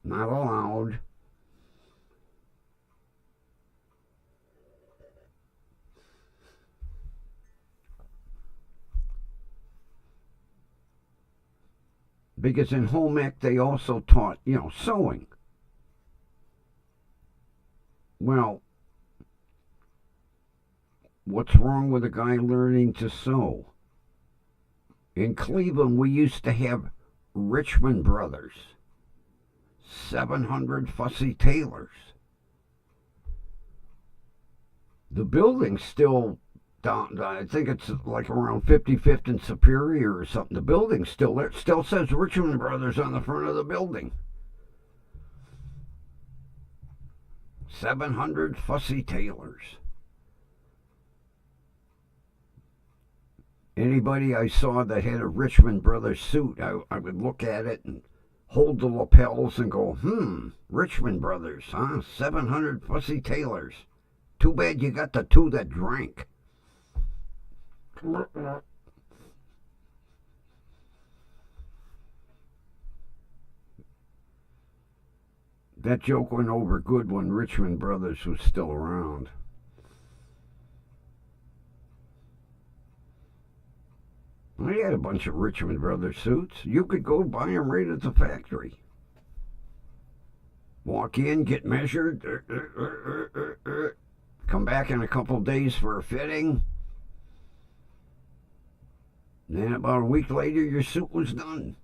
not allowed. Because in home ec they also taught, sewing. Well, what's wrong with a guy learning to sew? In Cleveland, we used to have Richmond Brothers, 700 fussy tailors. The building's still down, I think it's like around 55th and Superior or something. The building's still there. It still says Richmond Brothers on the front of the building. 700 fussy tailors. Anybody I saw that had a Richmond Brothers suit, I would look at it and hold the lapels and go, Richmond Brothers, huh? 700 fussy tailors. Too bad you got the two that drank. That joke went over good when Richmond Brothers was still around. I had a bunch of Richmond Brothers suits. You could go buy them right at the factory. Walk in, get measured, come back in a couple days for a fitting. Then about a week later, your suit was done.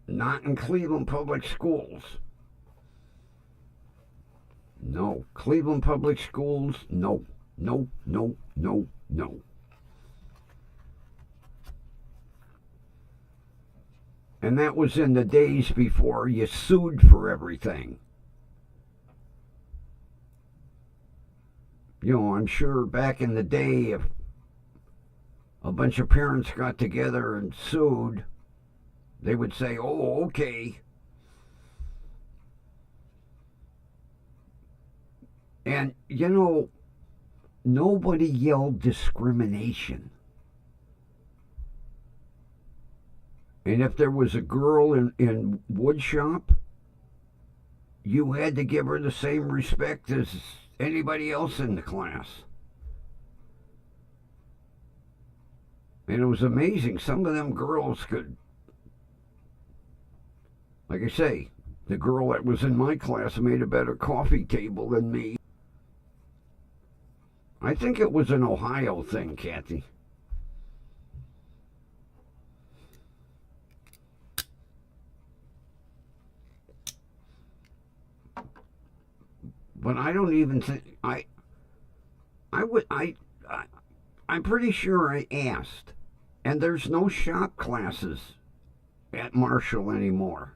Not in Cleveland Public Schools. No. Cleveland Public Schools, no. No, no, no, no. And that was in the days before you sued for everything. You know, I'm sure back in the day, if a bunch of parents got together and sued, they would say, oh, okay. And, you know, nobody yelled discrimination. And if there was a girl in wood shop, you had to give her the same respect as anybody else in the class. And it was amazing. Some of them girls could, like I say, the girl that was in my class made a better coffee table than me. I think it was an Ohio thing, Kathy. But I don't even think I'm pretty sure I asked, and there's no shop classes at Marshall anymore.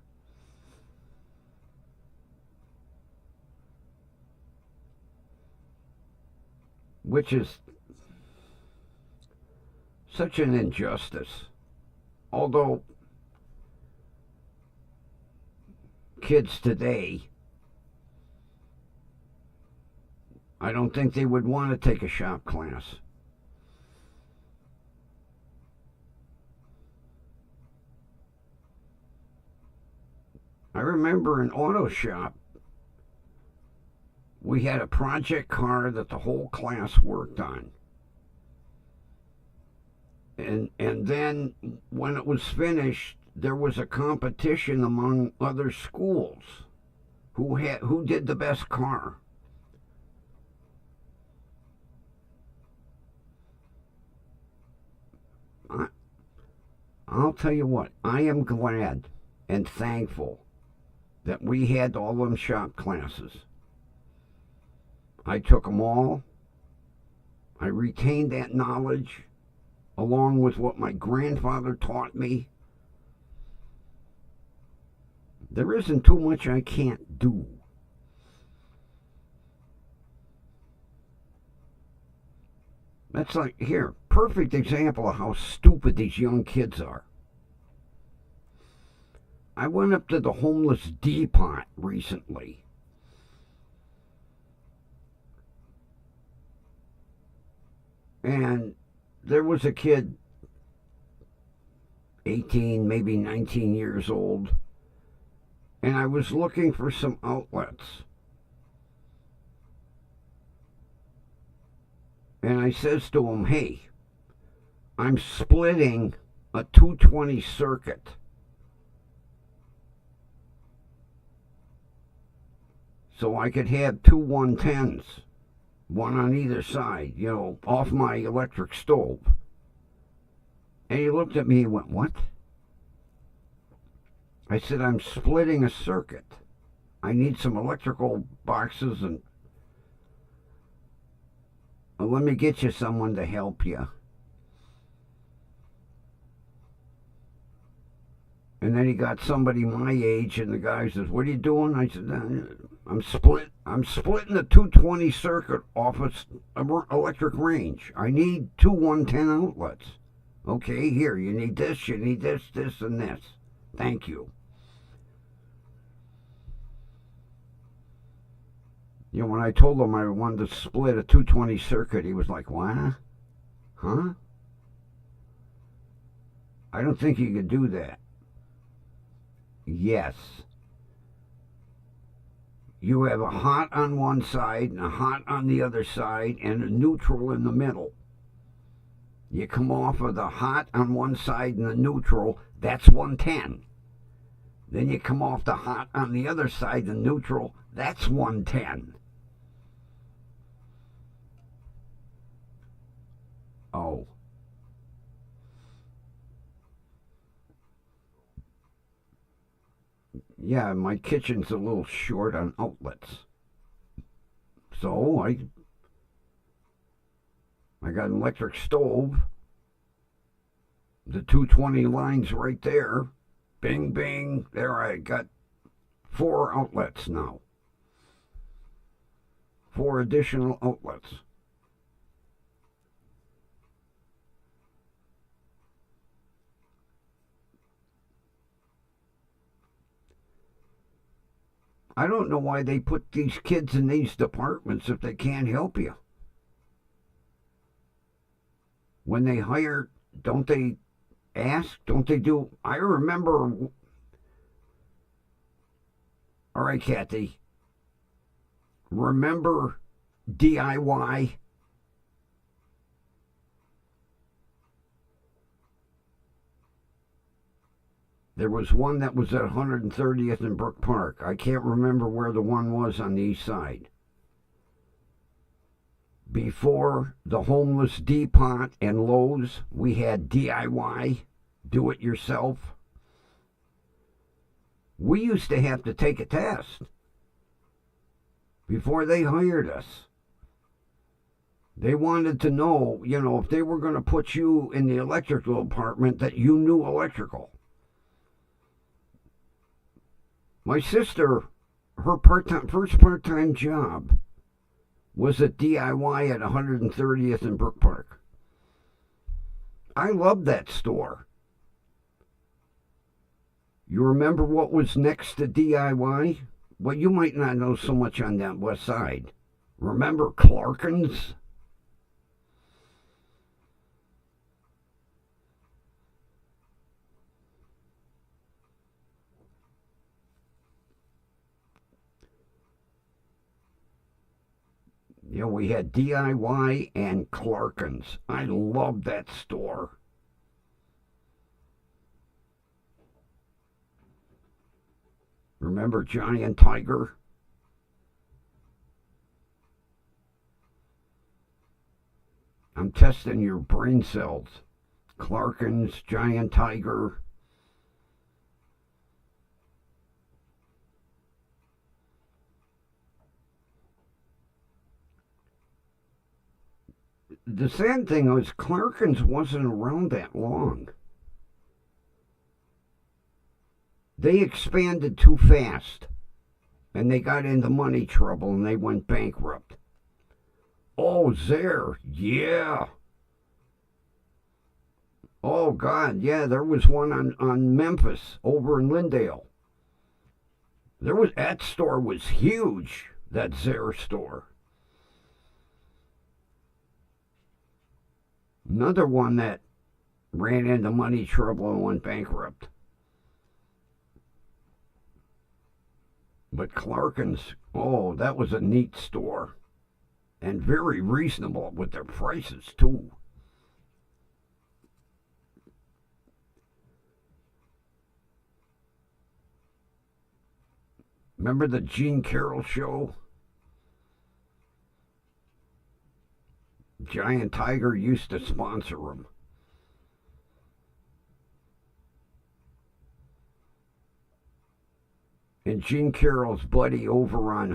Which is such an injustice. Although kids today, I don't think they would want to take a shop class. I remember an auto shop, we had a project car that the whole class worked on. And then when it was finished, there was a competition among other schools who did the best car. I'll tell you what, I am glad and thankful that we had all them shop classes. I took them all. I retained that knowledge along with what my grandfather taught me. There isn't too much I can't do. That's like, here, perfect example of how stupid these young kids are. I went up to the homeless depot recently. And there was a kid, 18, maybe 19 years old, and I was looking for some outlets. And I says to him, hey, I'm splitting a 220 circuit. So I could have two 110s. One on either side, you know, off my electric stove. And he looked at me and went, what? I said, I'm splitting a circuit. I need some electrical boxes and Let me get you someone to help you. And then he got somebody my age, and the guy says, "What are you doing?" I said, I'm splitting the 220 circuit off a electric range. I need two 110 outlets. Okay, here, you need this, this, and this. Thank you. You know, when I told him I wanted to split a 220 circuit, he was like, "What? Huh? I don't think you could do that." Yes. You have a hot on one side and a hot on the other side and a neutral in the middle. You come off of the hot on one side and the neutral, that's 110. Then you come off the hot on the other side, the neutral, that's 110. Oh. Yeah, my kitchen's a little short on outlets. So I got an electric stove. The 220 lines right there. Bing, bing. There, I got 4 outlets now. 4 additional outlets. I don't know why they put these kids in these departments if they can't help you. When they hire, don't they ask? Don't they do? I remember. All right, Kathy. Remember DIY? There was one that was at 130th and Brook Park. I can't remember where the one was on the east side. Before the Homeless Depot and Lowe's, we had DIY, do it yourself. We used to have to take a test before they hired us. They wanted to know, if they were going to put you in the electrical department, that you knew electrical. My sister, her first part-time job was at DIY at 130th and Brook Park. I loved that store. You remember what was next to DIY? Well, you might not know so much on that west side. Remember Clarkins? Yeah, we had DIY and Clarkins. I loved that store. Remember Giant Tiger? I'm testing your brain cells. Clarkins, Giant Tiger. The sad thing was Clarkins wasn't around that long. They expanded too fast, and they got into money trouble, and they went bankrupt. Oh, there, yeah. Oh, God, yeah, there was one on Memphis, over in Lindale. That store was huge, that Zare store. Another one that ran into money trouble and went bankrupt. But Clarkins, oh, that was a neat store. And very reasonable with their prices, too. Remember the Gene Carroll show? Giant Tiger used to sponsor them. And Gene Carroll's buddy over on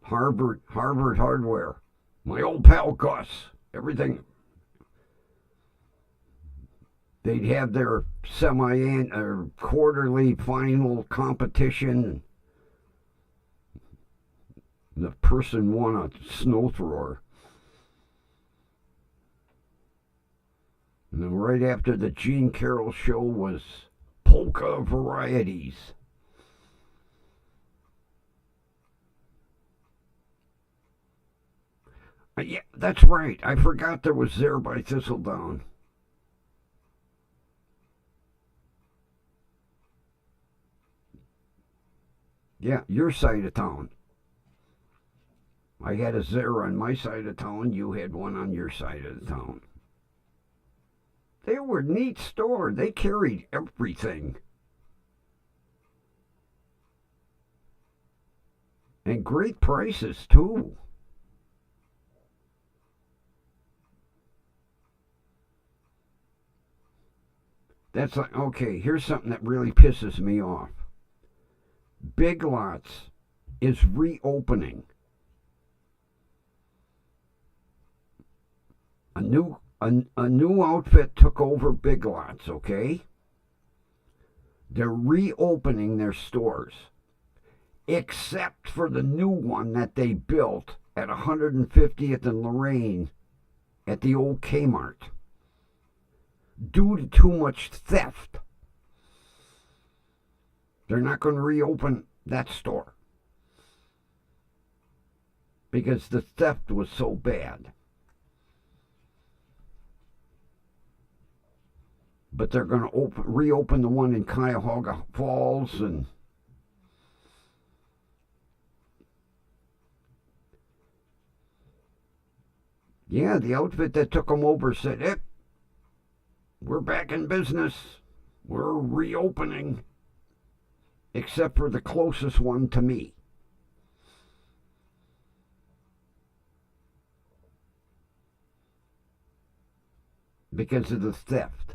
Harvard Hardware. My old pal Gus. Everything. They'd have their semi or quarterly final competition. The person won a snow thrower. And then right after the Gene Carroll show was polka varieties. Yeah, that's right. I forgot there was There by Thistledown. Yeah, your side of town. I had a Zara on my side of town. You had one on your side of the town. They were a neat store. They carried everything. And great prices, too. That's like, okay, here's something that really pisses me off. Big Lots is reopening. A new outfit took over Big Lots, okay? They're reopening their stores, except for the new one that they built at 150th and Lorraine at the old Kmart due to too much theft. They're not going to reopen that store because the theft was so bad. But they're going to reopen the one in Cuyahoga Falls and yeah, the outfit that took them over said, "Hey, we're back in business. We're reopening, except for the closest one to me." Because of the theft.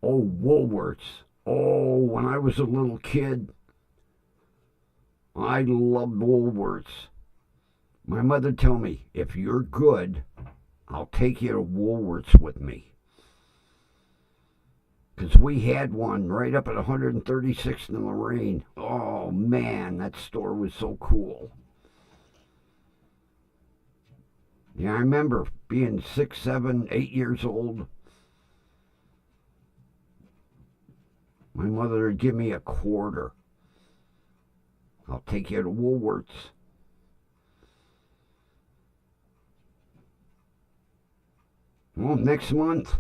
Oh, Woolworths. Oh, when I was a little kid, I loved Woolworths. My mother'd tell me, if you're good, I'll take you to Woolworths with me. Because we had one right up at 136th and Lorraine. Oh, man, that store was so cool. Yeah, I remember being 6, 7, 8 years old. My mother would give me a quarter. I'll take you to Woolworths. Well, next month.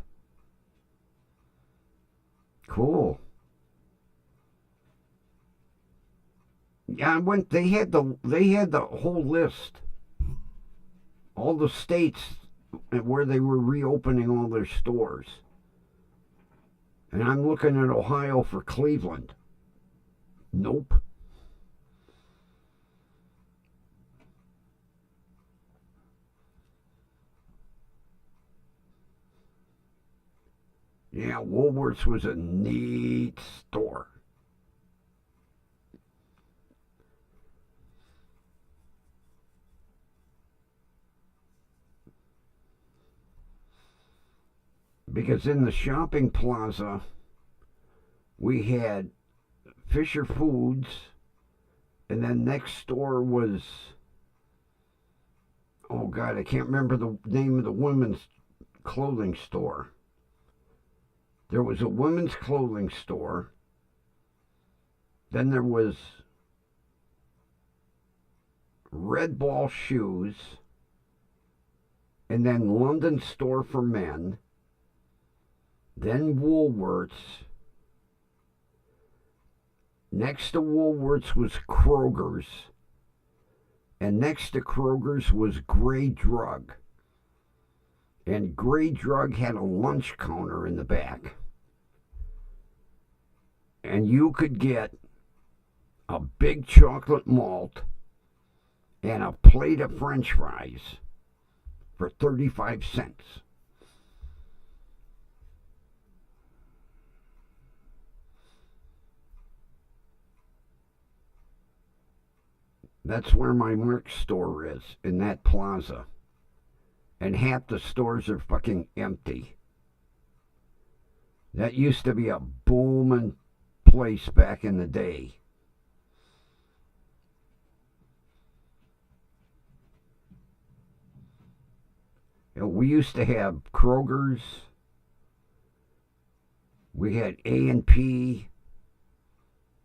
Cool. Yeah, I went. They had the whole list, all the states where they were reopening all their stores. And I'm looking at Ohio for Cleveland. Nope. Yeah, Woolworths was a neat store. Because in the shopping plaza, we had Fisher Foods, and then next door was, oh God, I can't remember the name of the women's clothing store. There was a women's clothing store. Then there was Red Ball Shoes, and then London Store for Men, then Woolworths. Next to Woolworths was Kroger's, and next to Kroger's was Grey Drug. And Grey Drug had a lunch counter in the back. And you could get a big chocolate malt and a plate of french fries for 35 cents. That's where my Mark's store is, in that plaza. And half the stores are fucking empty. That used to be a booming place back in the day. We used to have Kroger's. We had A&P,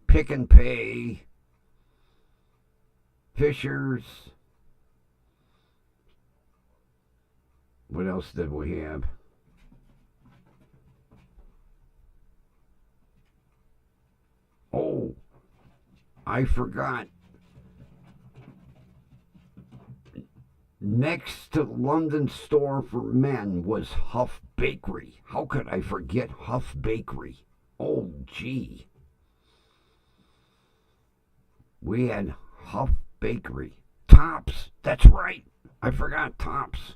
Pick and Pay, Fisher's. What else did we have? Oh, I forgot. Next to London store for men was Huff Bakery. How could I forget Huff Bakery? Oh, gee. We had Huff Bakery. Tops. That's right. I forgot Tops.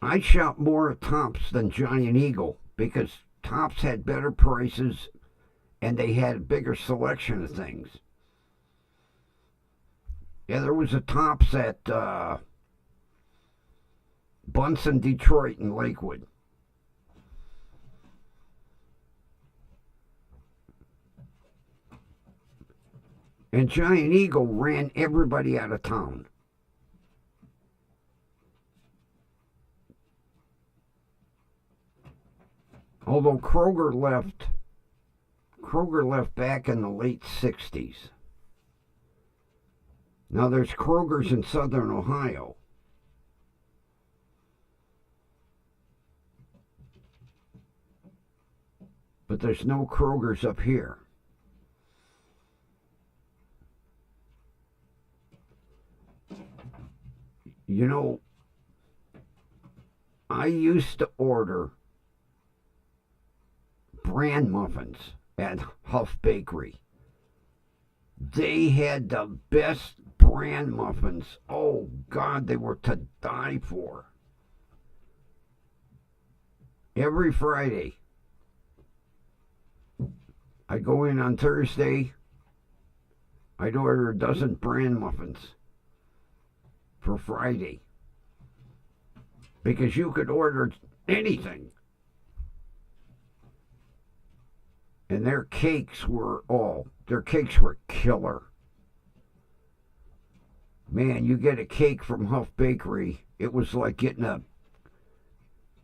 I shop more at Tops than Giant Eagle because Tops had better prices and they had a bigger selection of things. Yeah, there was a Tops at Bunsen, Detroit, and Lakewood. And Giant Eagle ran everybody out of town. Although Kroger left back in the late 60s. Now there's Kroger's in southern Ohio. But there's no Kroger's up here. You know, I used to order bran muffins at Huff Bakery. They had the best bran muffins. Oh, God, they were to die for. Every Friday, I'd go in on Thursday, I'd order a dozen bran muffins for Friday. Because you could order anything. And their cakes were killer. Man, you get a cake from Huff Bakery, it was like getting a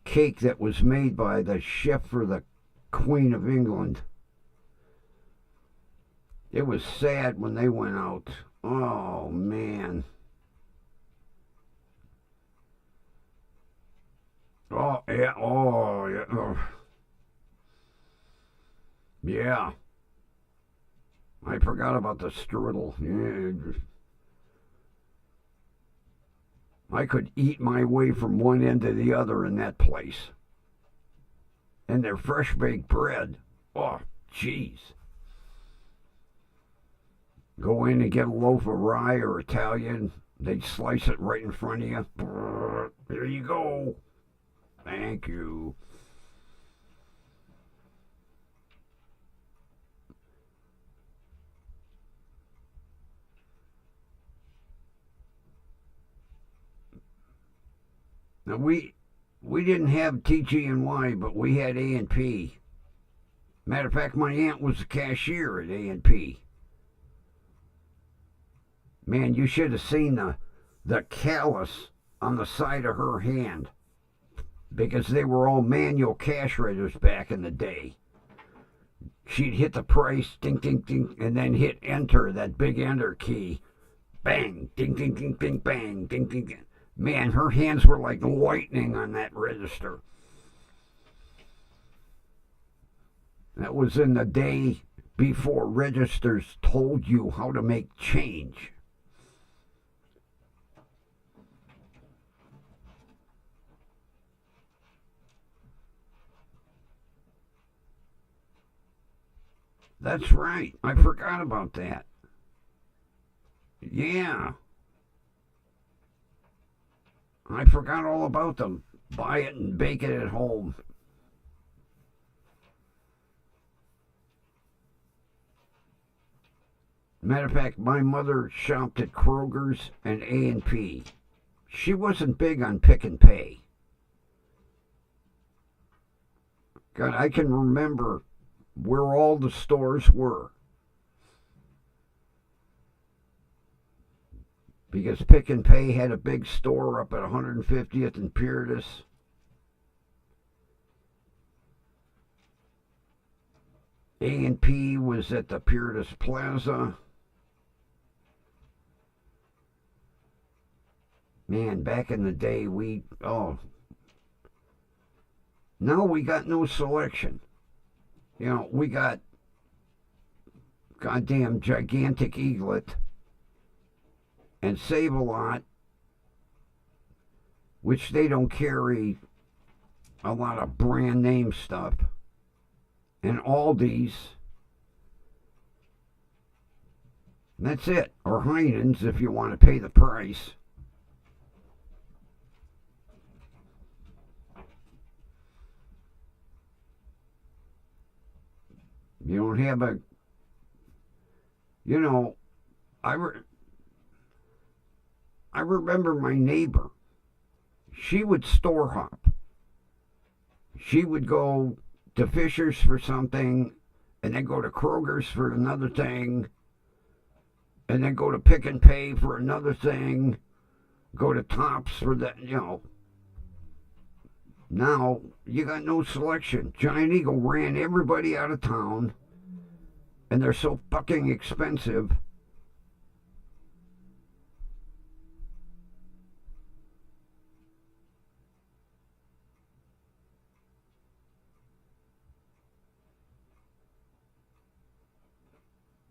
cake that was made by the chef for the Queen of England. It was sad when they went out. Oh, man. Oh, yeah. Oh, yeah. Oh. Yeah. I forgot about the strudel. Yeah. I could eat my way from one end to the other in that place. And their fresh baked bread. Oh, jeez. Go in and get a loaf of rye or Italian. They'd slice it right in front of you. There you go. Thank you. Now we didn't have TG&Y, but we had A&P. Matter of fact, my aunt was the cashier at A&P. Man, you should have seen the callus on the side of her hand because they were all manual cash registers back in the day. She'd hit the price, ding, ding, ding, and then hit enter, that big enter key. Bang, ding, ding, ding, ding, bang, ding, ding, ding. Man, her hands were like lightning on that register. That was in the day before registers told you how to make change. That's right. I forgot about that. Yeah. I forgot all about them. Buy it and bake it at home. Matter of fact, my mother shopped at Kroger's and A&P. She wasn't big on Pick and Pay. God, I can remember where all the stores were. Because Pick and Pay had a big store up at 150th and Peerless. A&P was at the Peerless Plaza. Man, back in the day, now we got no selection. You know, we got goddamn gigantic Eaglet and Save-A-Lot, which they don't carry a lot of brand name stuff, and Aldi's. That's it. Or Heinen's if you want to pay the price. You don't have a, you know, I remember my neighbor. She would store hop. She would go to Fisher's for something, and then go to Kroger's for another thing, and then go to Pick and Pay for another thing, go to Tops for that, you know. Now, you got no selection. Giant Eagle ran everybody out of town, and they're so fucking expensive.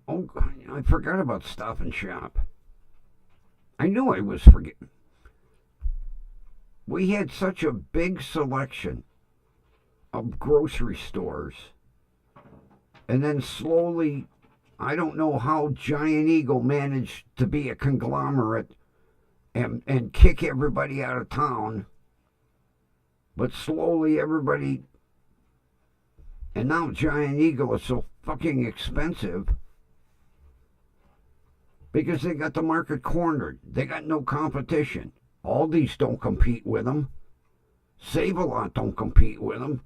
Oh, I forgot about Stop and Shop. I knew I was forgetting. We had such a big selection of grocery stores. And then slowly, I don't know how Giant Eagle managed to be a conglomerate and kick everybody out of town. But slowly everybody, and now Giant Eagle is so fucking expensive because they got the market cornered. They got no competition. Aldi's don't compete with them. Save-A-Lot don't compete with them.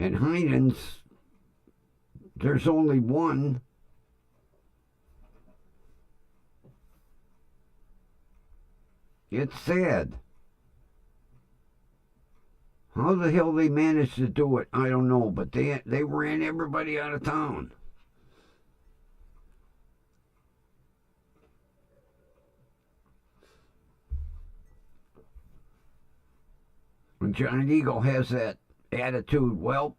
And Heinen's, there's only one. It's sad. How the hell they managed to do it, I don't know, but they ran everybody out of town. And Giant Eagle has that attitude, well,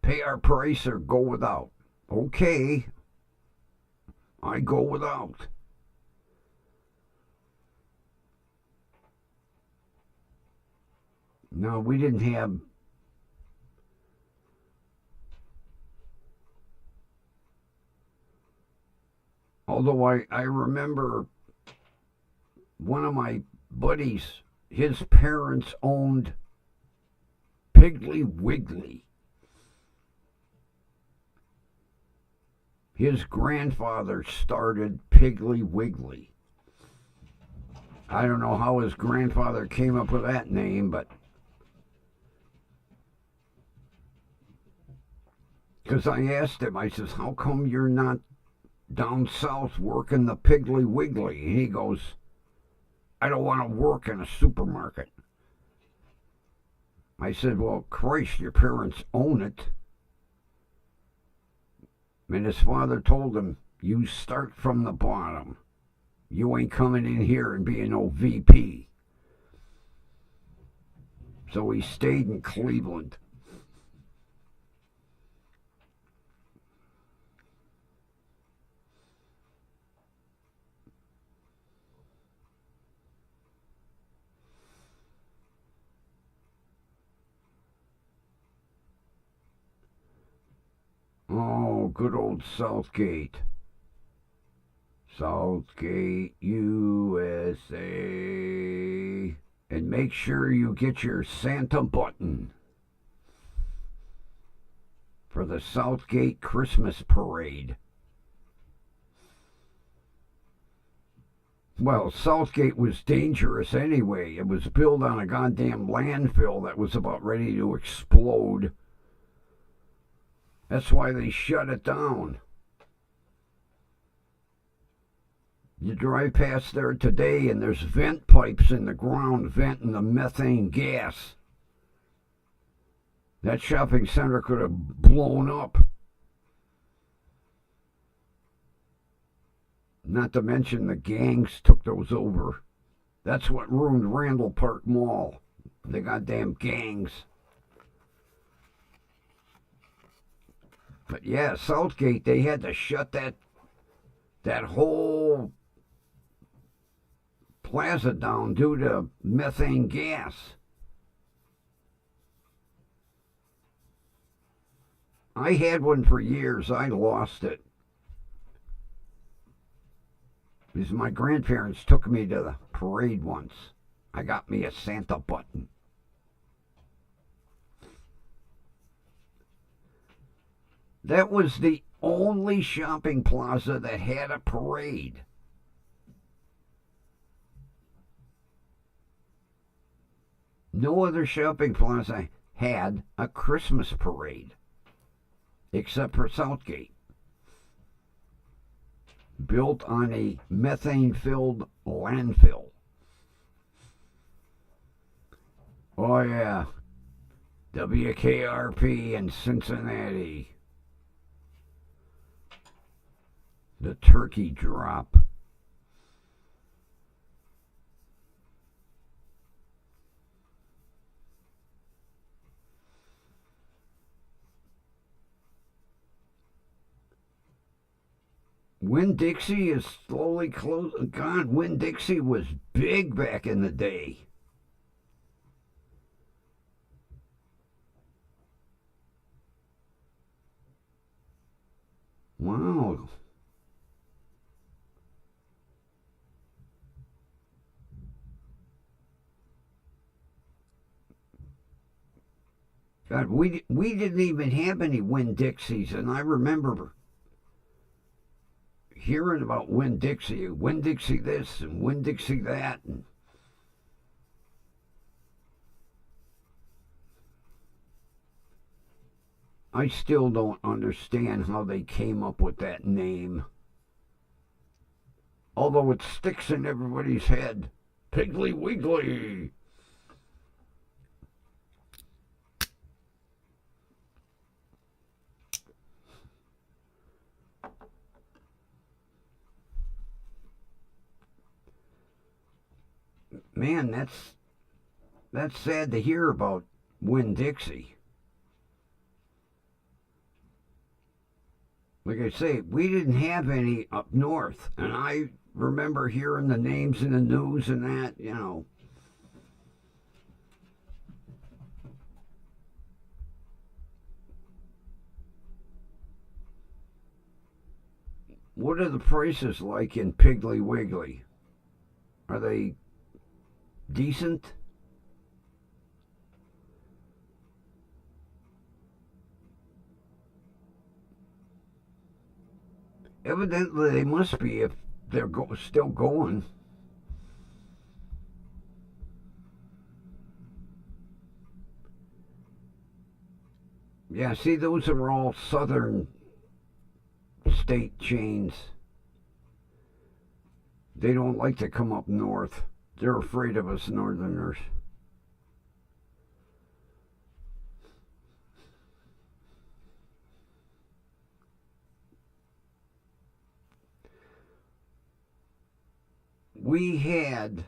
pay our price or go without. Okay, I go without. No, we didn't have. Although I remember one of my buddies, his parents owned Piggly Wiggly. His grandfather started Piggly Wiggly. I don't know how his grandfather came up with that name, but because I asked him, I says, how come you're not down south working the Piggly Wiggly? And he goes, I don't want to work in a supermarket. I said, well, Christ, your parents own it. And his father told him, you start from the bottom. You ain't coming in here and being no VP. So he stayed in Cleveland. Oh, good old Southgate. Southgate, USA. And make sure you get your Santa button. for the Southgate Christmas Parade. Well, Southgate was dangerous anyway. It was built on a goddamn landfill that was about ready to explode. That's why they shut it down. You drive past there today and there's vent pipes in the ground venting the methane gas. That shopping center could have blown up. Not to mention the gangs took those over. That's what ruined Randall Park Mall. The goddamn gangs. But yeah, Southgate, they had to shut that whole plaza down due to methane gas. I had one for years. I lost it. Because my grandparents took me to the parade once. I got me a Santa button. That was the only shopping plaza that had a parade. No other shopping plaza had a Christmas parade except for Southgate. Built on a methane-filled landfill. Oh yeah, WKRP in Cincinnati. The turkey drop. Winn-Dixie is slowly closing. God, Winn-Dixie was big back in the day. Wow. God, we didn't even have any Winn-Dixies, and I remember hearing about Winn-Dixie this and Winn-Dixie that. And I still don't understand how they came up with that name. Although it sticks in everybody's head. Piggly Wiggly. Man, that's sad to hear about Winn-Dixie. Like I say, we didn't have any up north, and I remember hearing the names in the news and that, you know. What are the prices like in Piggly Wiggly? Are they decent? Evidently, they must be if they're still going. Yeah, see, those are all southern state chains. They don't like to come up north. They're afraid of us northerners. We had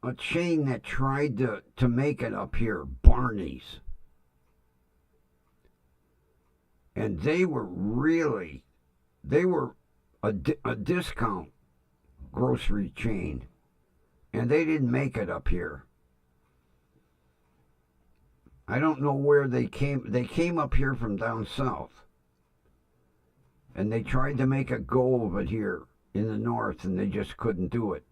a chain that tried to make it up here, Barney's. And they were a discount grocery chain. And they didn't make it up here. I don't know where they came. They came up here from down south. And they tried to make a go of it here in the north, and they just couldn't do it.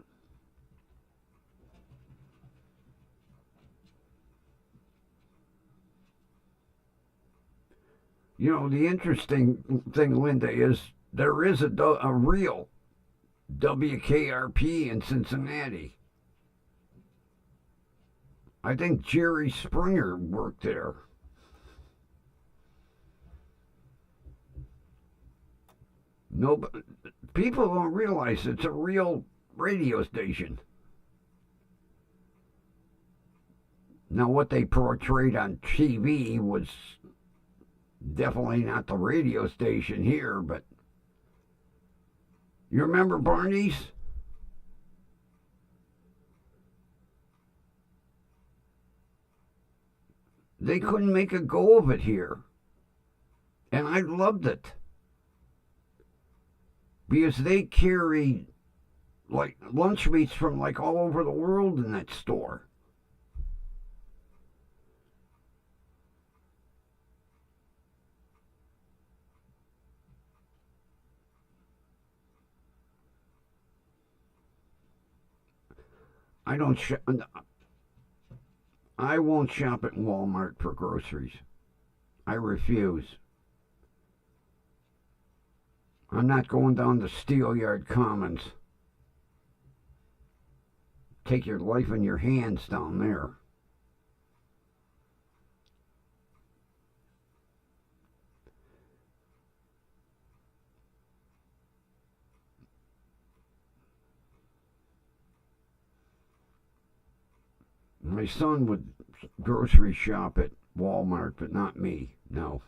You know, the interesting thing, Linda, is there is a real WKRP in Cincinnati. I think Jerry Springer worked there. No, people don't realize it's a real radio station. Now, what they portrayed on TV was definitely not the radio station here, but you remember Barney's? They couldn't make a go of it here. And I loved it because they carried like lunch meats from like all over the world in that store. I don't. I won't shop at Walmart for groceries. I refuse. I'm not going down to Steelyard Commons. Take your life in your hands down there. My son would grocery shop at Walmart, but not me. No.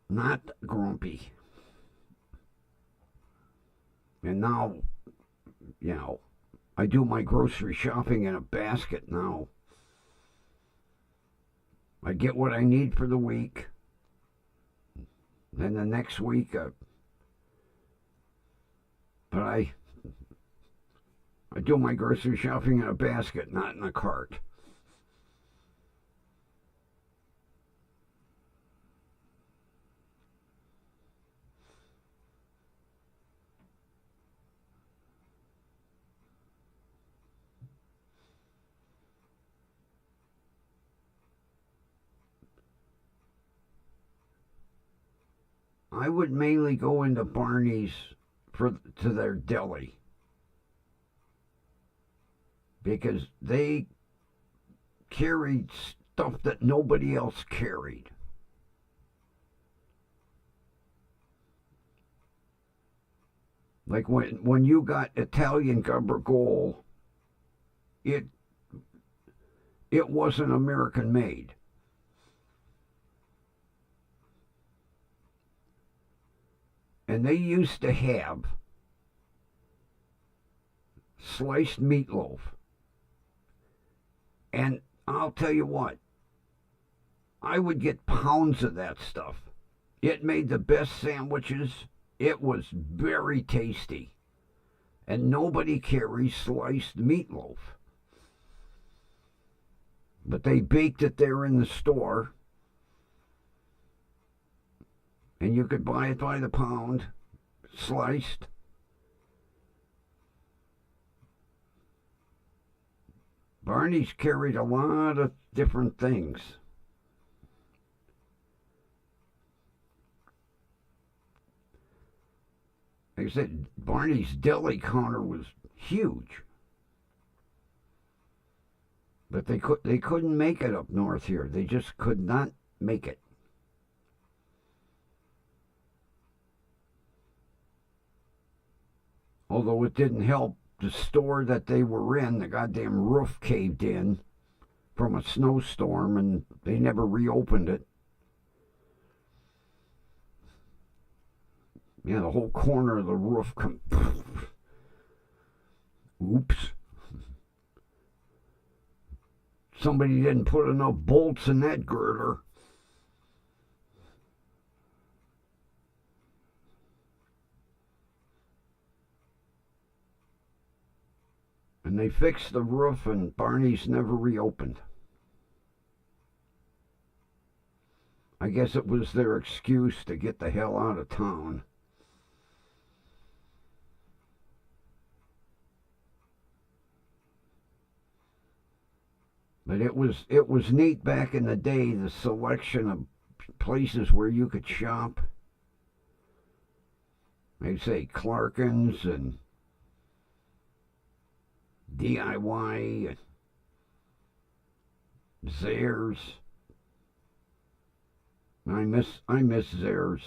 Not grumpy. And now, you know, I do my grocery shopping in a basket now. I get what I need for the week. Then the next week, but I do my grocery shopping in a basket, not in a cart. I would mainly go into Barney's to their deli because they carried stuff that nobody else carried. Like when you got Italian gabagool, it it wasn't American made. And they used to have sliced meatloaf. And I'll tell you what, I would get pounds of that stuff. It made the best sandwiches. It was very tasty. And nobody carries sliced meatloaf. But they baked it there in the store. And you could buy it by the pound, sliced. Barney's carried a lot of different things. Like I said, Barney's deli counter was huge. But they couldn't make it up north here. They just could not make it. Although it didn't help, the store that they were in, the goddamn roof caved in from a snowstorm and they never reopened it. Yeah, the whole corner of the roof come. Oops. Somebody didn't put enough bolts in that girder. And they fixed the roof and Barney's never reopened. I guess it was their excuse to get the hell out of town. But it was neat back in the day, the selection of places where you could shop. They say Clarkins and DIY, Zayres. I miss Zayres.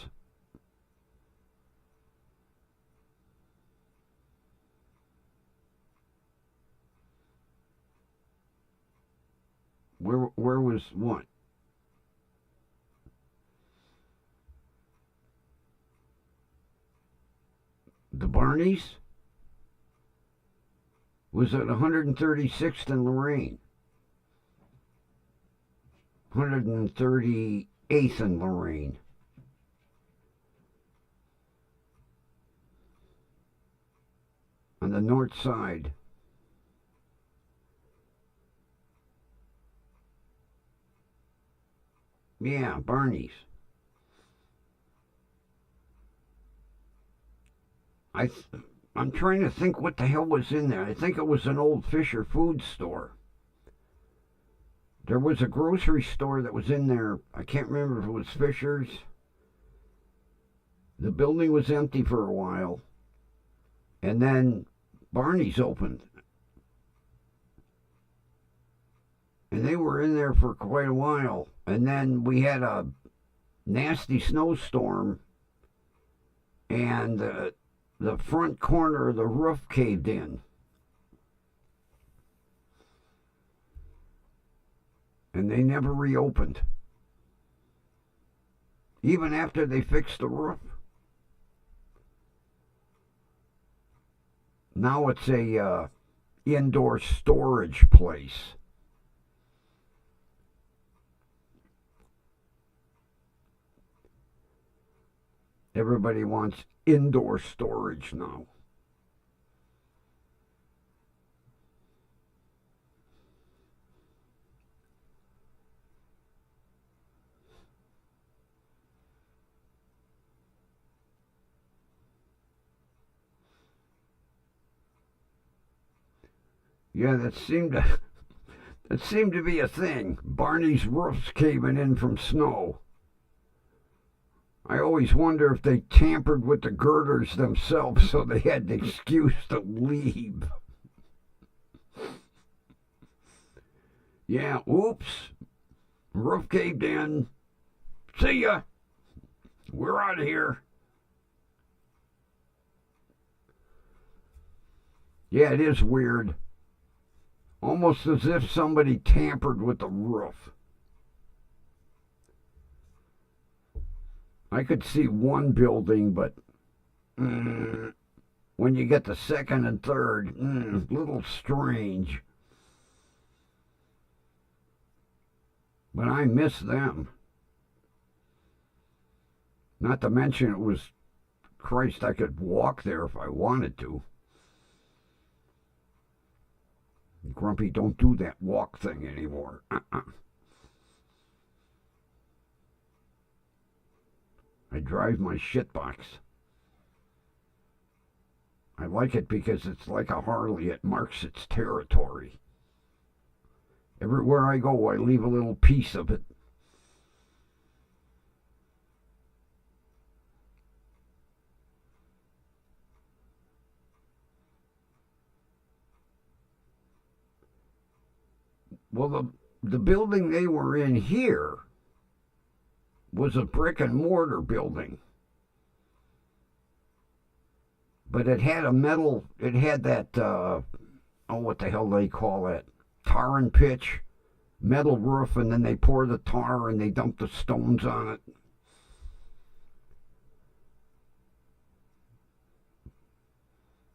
Where was what? The Barneys was at 136th in Lorraine, 138th in Lorraine. On the north side. Yeah, Barney's. I th- I'm trying to think what the hell was in there. I think it was an old Fisher food store. There was a grocery store that was in there. I can't remember if it was Fisher's. The building was empty for a while, and then Barney's opened, and they were in there for quite a while. And then we had a nasty snowstorm, and the front corner of the roof caved in. And they never reopened. Even after they fixed the roof. Now it's a indoor storage place. Everybody wants indoor storage now. Yeah, that seemed to be a thing. Barney's roofs caving in from snow. I always wonder if they tampered with the girders themselves so they had the excuse to leave. Yeah, oops. Roof caved in. See ya. We're out of here. Yeah, it is weird. Almost as if somebody tampered with the roof. I could see one building, but when you get the second and third, little strange. But I miss them. Not to mention it was, Christ, I could walk there if I wanted to. Grumpy, don't do that walk thing anymore. I drive my shitbox. I like it because it's like a Harley. It marks its territory. Everywhere I go, I leave a little piece of it. Well, the building they were in here was a brick and mortar building. But it had it had that, what the hell they call it? Tar and pitch, metal roof, and then they pour the tar and they dump the stones on it.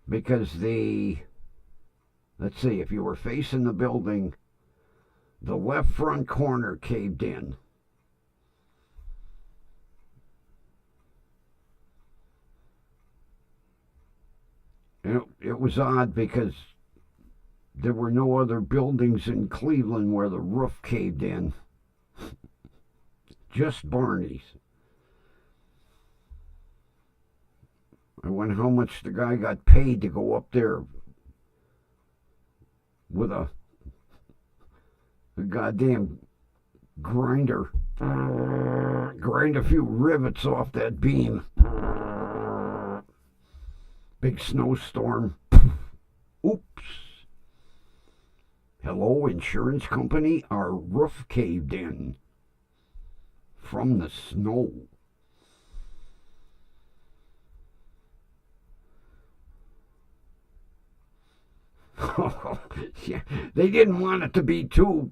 Because let's see, if you were facing the building, the left front corner caved in. And it was odd because there were no other buildings in Cleveland where the roof caved in. Just Barney's. I wonder how much the guy got paid to go up there with a The goddamn grinder. Grind a few rivets off that beam. Big snowstorm. Oops. Hello, insurance company. Our roof caved in from the snow. Yeah, they didn't want it to be too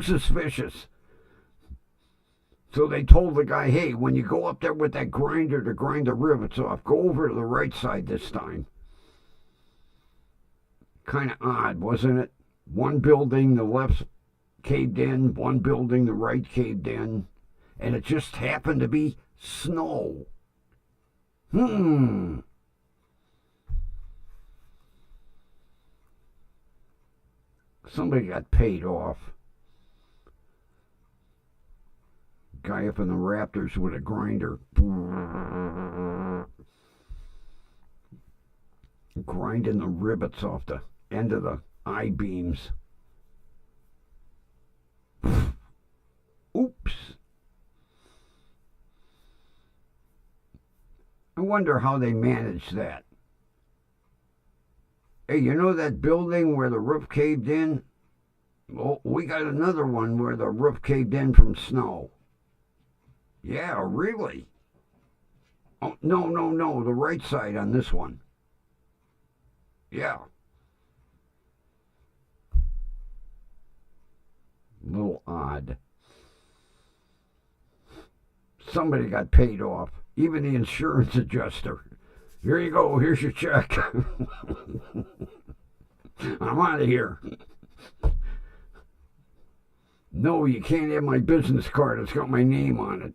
suspicious. So they told the guy, hey, when you go up there with that grinder to grind the rivets off, go over to the right side this time. Kind of odd, wasn't it? One building, the left caved in, one building, the right caved in, and it just happened to be snow. Somebody got paid off. Guy up in the Raptors with a grinder. Grinding the rivets off the end of the I-beams. Oops. I wonder how they managed that. Hey, you know that building where the roof caved in? Well, we got another one where the roof caved in from snow. Yeah, really? Oh, no. The right side on this one. Yeah. A little odd. Somebody got paid off. Even the insurance adjuster. Here you go. Here's your check. I'm out of here. No, you can't have my business card. It's got my name on it.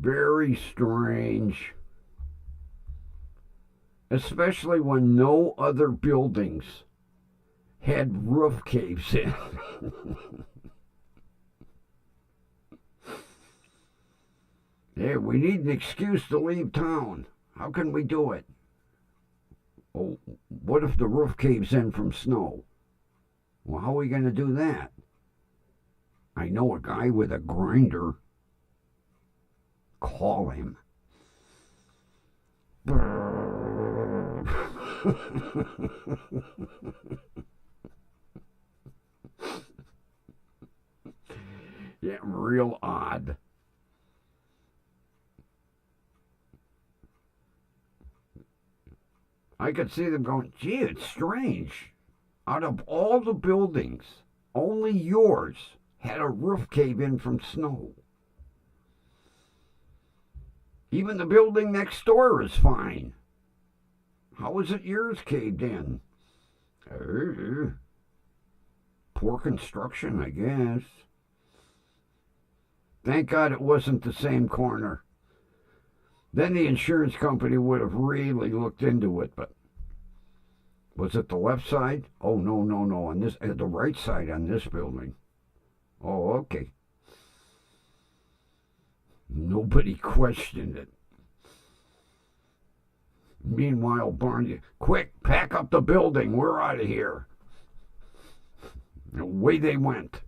Very strange. Especially when no other buildings had roof caves in. Hey, we need an excuse to leave town. How can we do it? Oh, what if the roof caves in from snow? Well, how are we going to do that? I know a guy with a grinder. Call him. Yeah, real odd. I could see them going, gee, it's strange. Out of all the buildings, only yours had a roof cave in from snow. Even the building next door is fine. How is it yours caved in? Poor construction, I guess. Thank God it wasn't the same corner. Then the insurance company would have really looked into it, but was it the left side? Oh, no. On this, the right side on this building. Oh, okay. Nobody questioned it. Meanwhile, Barney, quick, pack up the building. We're out of here. Away they went.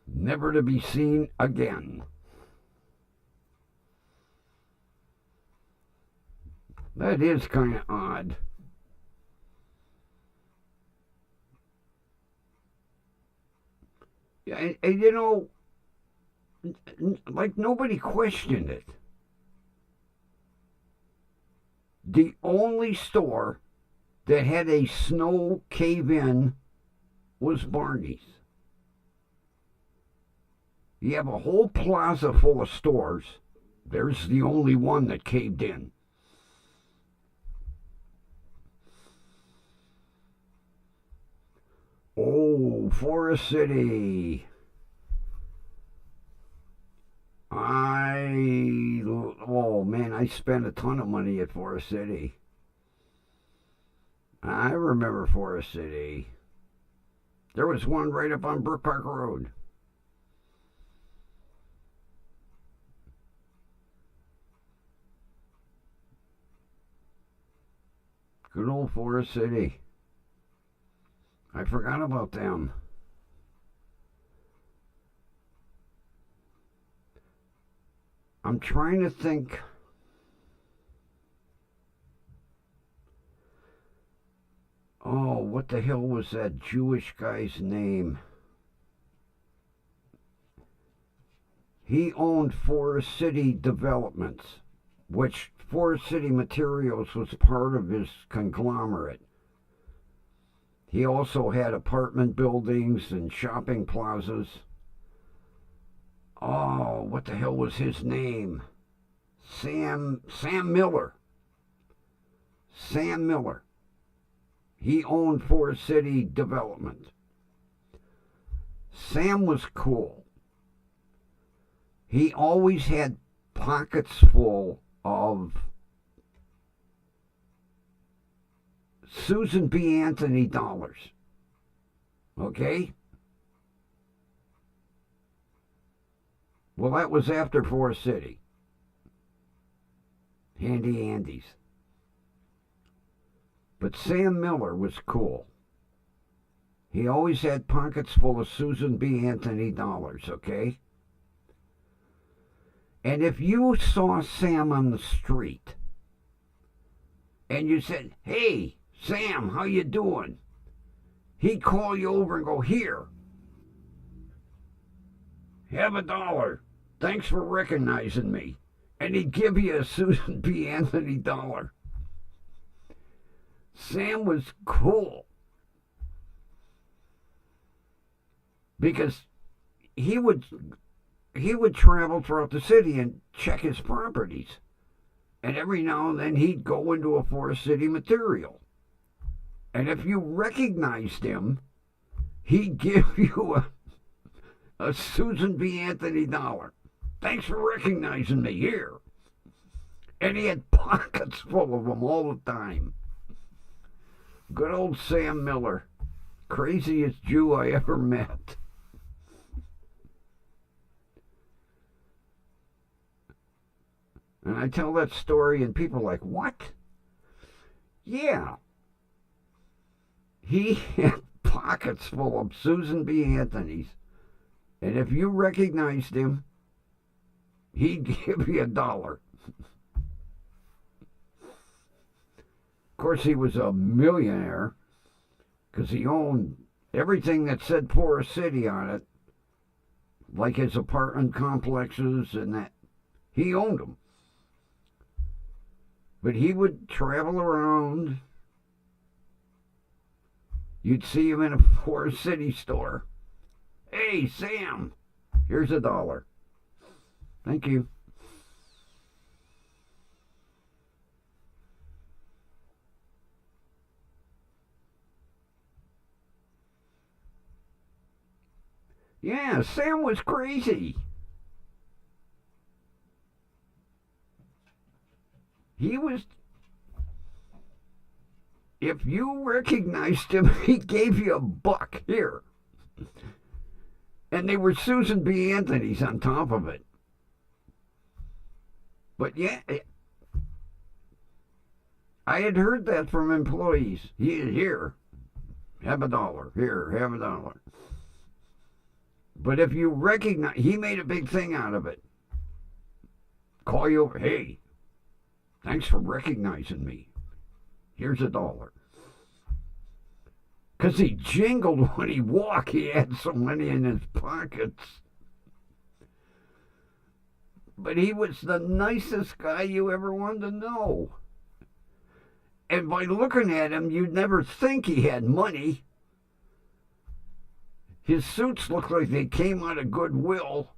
Never to be seen again. That is kind of odd. Yeah, and like nobody questioned it. The only store that had a snow cave in was Barney's. You have a whole plaza full of stores. There's the only one that caved in. Oh, Forest City. Oh man, I spent a ton of money at Forest City. I remember Forest City. There was one right up on Brook Park Road. Good old Forest City. I forgot about them. I'm trying to think. Oh, what the hell was that Jewish guy's name? He owned Forest City Developments, which Forest City Materials was part of his conglomerate. He also had apartment buildings and shopping plazas. Oh, what the hell was his name? Sam Miller. Sam Miller. He owned Forest City Development. Sam was cool. He always had pockets full of Susan B. Anthony dollars. Okay? Well, that was after Forest City. Handy Andes. But Sam Miller was cool. He always had pockets full of Susan B. Anthony dollars, okay? And if you saw Sam on the street and you said, "Hey, Sam, how you doing?" He'd call you over and go, "Here, have $1. Thanks for recognizing me." And he'd give you a Susan B. Anthony dollar. Sam was cool. Because he would travel throughout the city and check his properties. And every now and then he'd go into a Forest City Material. And if you recognized him, he'd give you a Susan B. Anthony dollar. "Thanks for recognizing me, here." And he had pockets full of them all the time. Good old Sam Miller. Craziest Jew I ever met. And I tell that story and people are like, "What?" Yeah. He had pockets full of Susan B. Anthony's. And if you recognized him, he'd give you $1. Of course, he was a millionaire because he owned everything that said Forest City on it, like his apartment complexes and that. He owned them. But he would travel around. You'd see him in a Forest City store. "Hey, Sam, here's $1. Thank you." Yeah, Sam was crazy. He was. If you recognized him, he gave you $1 here. And they were Susan B. Anthony's on top of it. But yeah, I had heard that from employees. Here, have $1. Here, have $1. But if you recognize, he made a big thing out of it. Call you over. "Hey, thanks for recognizing me. Here's $1. Because he jingled when he walked. He had so many in his pockets. But he was the nicest guy you ever wanted to know. And by looking at him, you'd never think he had money. His suits looked like they came out of Goodwill.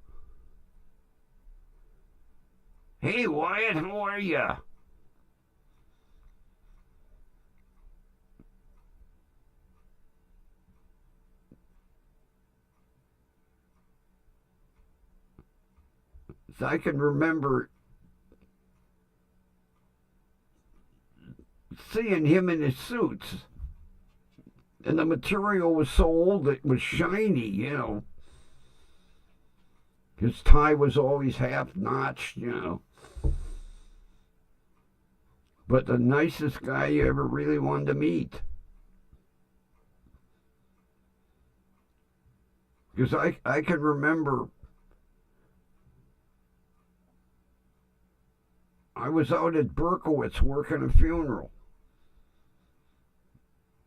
"Hey, Wyatt, how are you?" So I can remember seeing him in his suits. And the material was so old it was shiny, you know. His tie was always half notched, you know. But the nicest guy you ever really wanted to meet. Because I can remember I was out at Berkowitz working a funeral.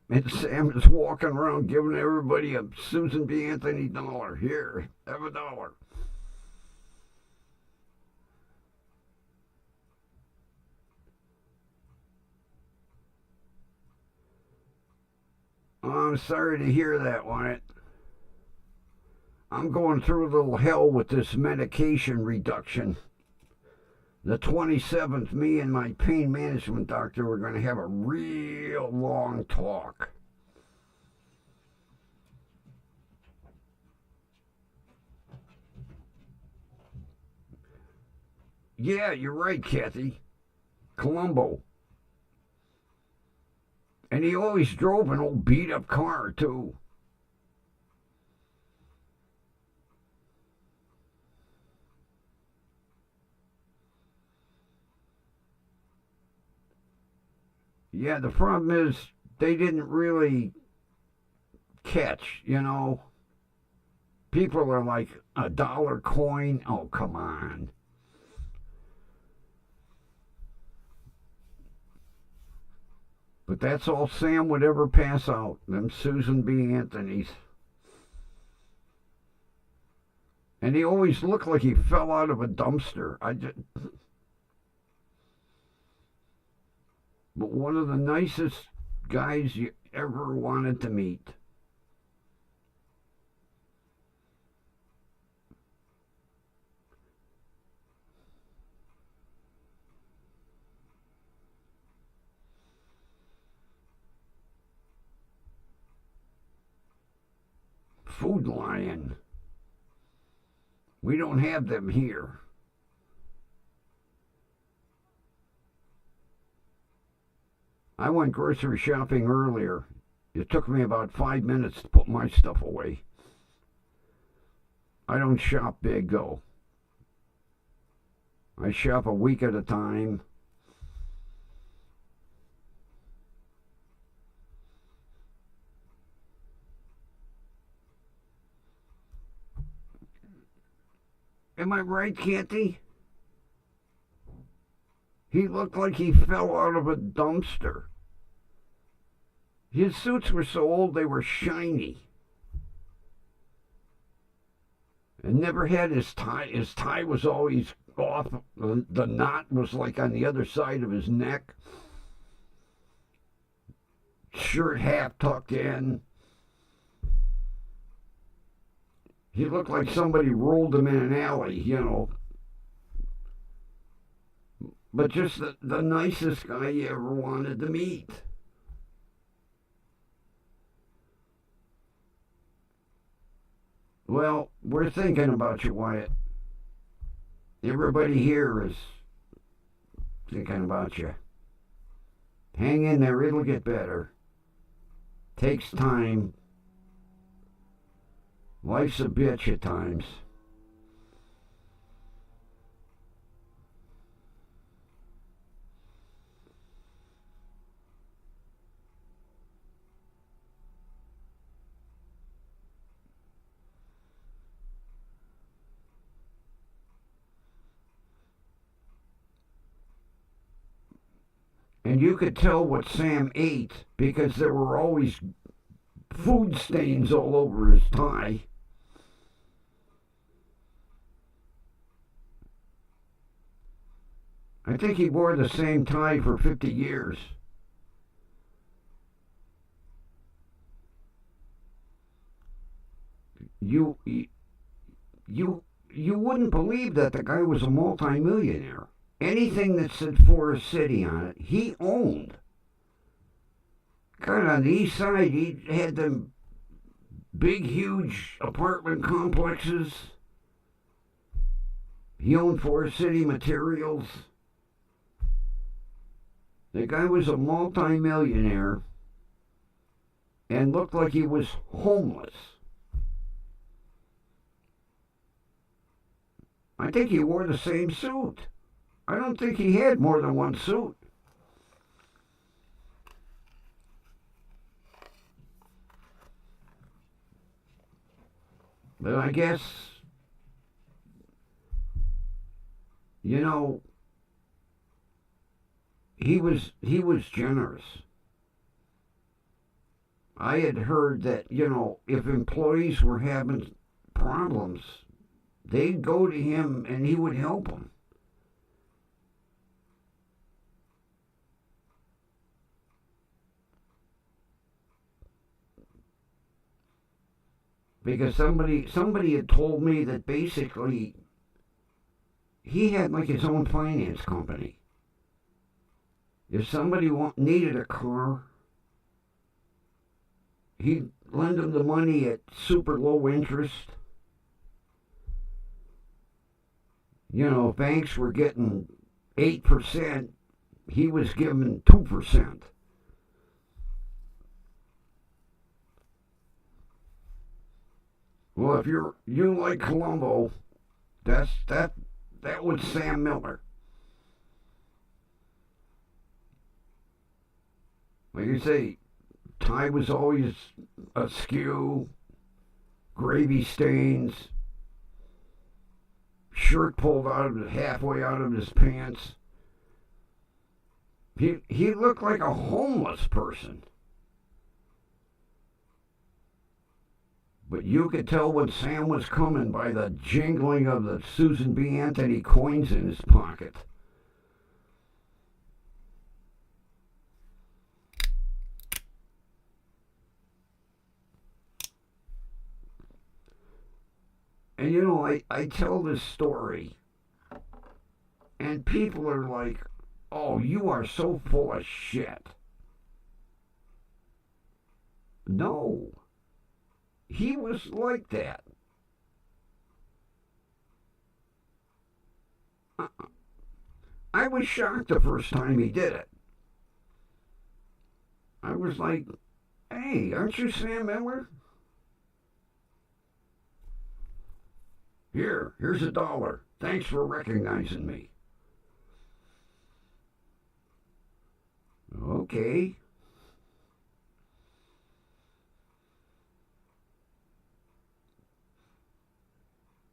And Sam is walking around giving everybody a Susan B. Anthony dollar. Here, have a dollar. Oh, I'm sorry to hear that, Wyatt. I'm going through a little hell with this medication reduction. The 27th, me and my pain management doctor were going to have a real long talk. Yeah, you're right, Kathy. Columbo. And he always drove an old beat up car, too. Yeah, the problem is they didn't really catch, you know. People are like, a dollar coin? Oh, come on. But that's all Sam would ever pass out, them Susan B. Anthony's. And he always looked like he fell out of a dumpster. But one of the nicest guys you ever wanted to meet. Food Lion. We don't have them here. I went grocery shopping earlier. It took me about 5 minutes to put my stuff away. I don't shop big, though. I shop a week at a time. Am I right, Canty? He looked like he fell out of a dumpster. His suits were so old they were shiny. And never had his tie. His tie was always off. The knot was like on the other side of his neck. Shirt half tucked in. He looked like somebody rolled him in an alley, you know. But just the nicest guy you ever wanted to meet. Well, we're thinking about you, Wyatt. Everybody here is thinking about you. Hang in there, it'll get better. Takes time. Life's a bitch at times. And you could tell what Sam ate because there were always food stains all over his tie. I think he wore the same tie for 50 years. You you you wouldn't believe that the guy was a multimillionaire. Anything that said Forest City on it, he owned. God, on the east side, he had them big, huge apartment complexes. He owned Forest City Materials. The guy was a multimillionaire and looked like he was homeless. I think he wore the same suit. I don't think he had more than one suit. But I guess, you know, he was generous. I had heard that, if employees were having problems, they'd go to him and he would help them. Because somebody had told me that basically he had like his own finance company. If somebody needed a car, he'd lend them the money at super low interest. Banks were getting 8%, he was giving 2%. Well, if you like Columbo, that was Sam Miller. Like you say, tie was always askew, gravy stains, shirt pulled halfway out of his pants. He looked like a homeless person. But you could tell when Sam was coming by the jingling of the Susan B. Anthony coins in his pocket. And I tell this story, and people are like, oh, you are so full of shit. No, he was like that. I was shocked the first time he did it. I was like, hey, aren't you Sam Miller? Here's $1. Thanks for recognizing me. Okay.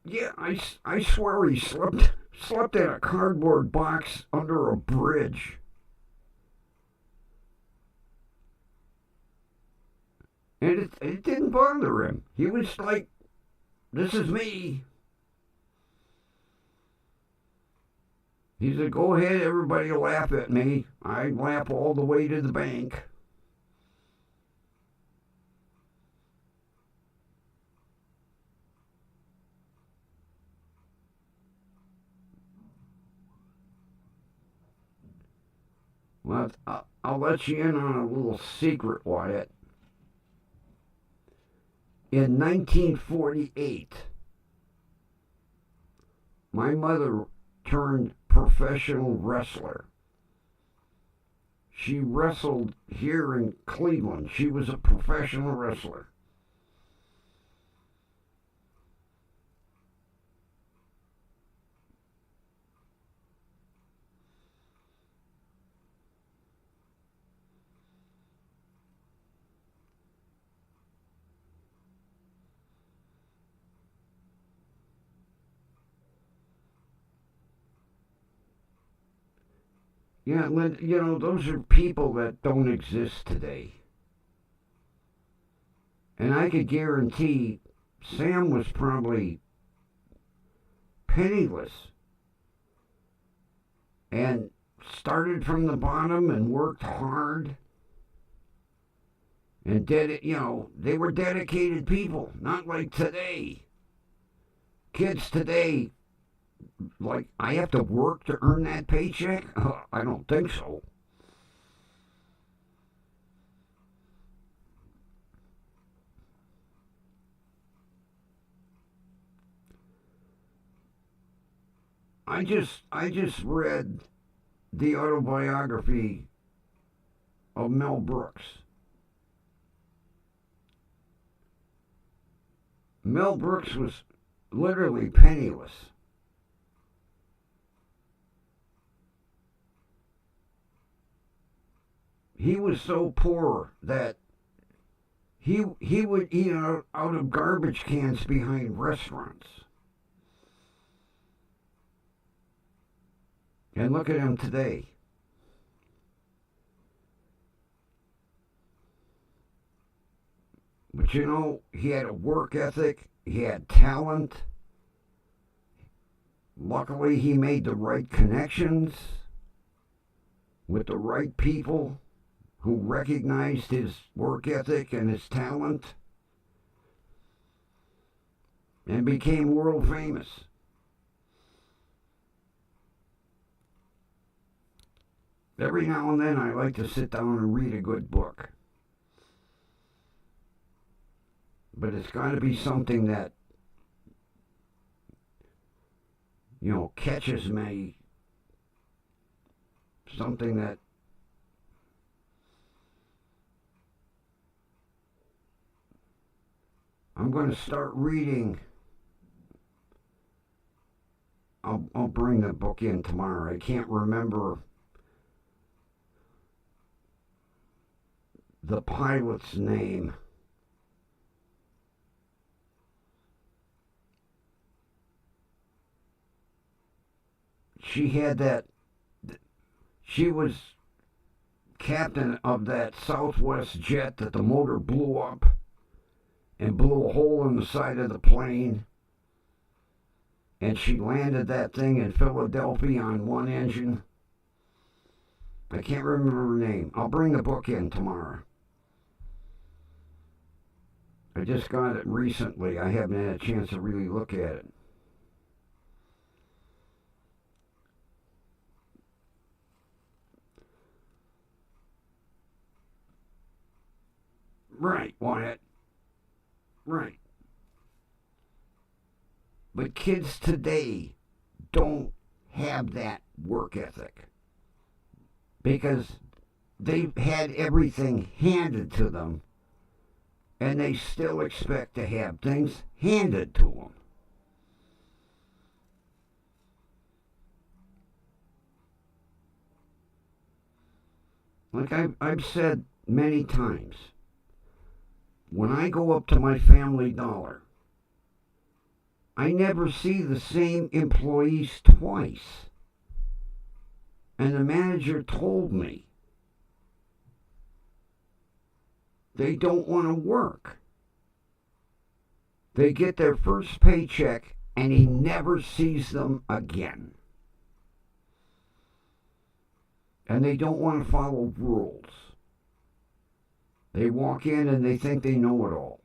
Yeah, I swear he slept in a cardboard box under a bridge. And it didn't bother him. He was like, this is me. He said, go ahead, everybody laugh at me. I laugh all the way to the bank. Well, I'll let you in on a little secret, Wyatt. In 1948, my mother turned professional wrestler. She wrestled here in Cleveland. She was a professional wrestler. Yeah, those are people that don't exist today. And I could guarantee Sam was probably penniless and started from the bottom and worked hard and they were dedicated people, not like today. Kids today, like, I have to work to earn that paycheck? I don't think so. I just read the autobiography of Mel Brooks. Mel Brooks was literally penniless. He was so poor that he would eat out of garbage cans behind restaurants. And look at him today. But you know, he had a work ethic, he had talent. Luckily, he made the right connections with the right people who recognized his work ethic and his talent and became world famous. Every now and then, I like to sit down and read a good book. But it's got to be something that, catches me. Something that I'm going to start reading. I'll bring the book in tomorrow. I can't remember the pilot's name. She had that. She was captain of that Southwest jet that the motor blew up and blew a hole in the side of the plane. And she landed that thing in Philadelphia on one engine. I can't remember her name. I'll bring the book in tomorrow. I just got it recently. I haven't had a chance to really look at it. Right, Wyatt. Right. But kids today don't have that work ethic because they've had everything handed to them and they still expect to have things handed to them. Like I've said many times, when I go up to my Family Dollar, I never see the same employees twice. And the manager told me they don't want to work. They get their first paycheck and he never sees them again. And they don't want to follow rules. They walk in and they think they know it all.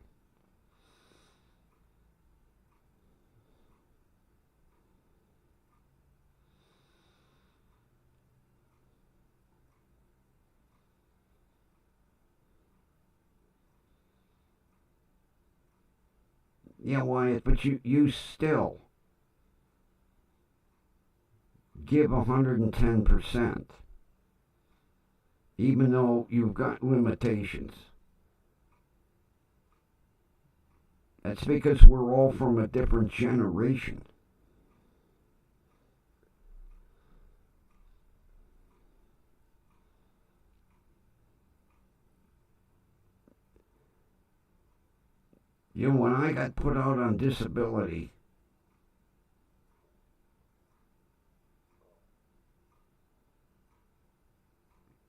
Yeah, Wyatt, but you still give 110%, even though you've got limitations. That's because we're all from a different generation. When I got put out on disability,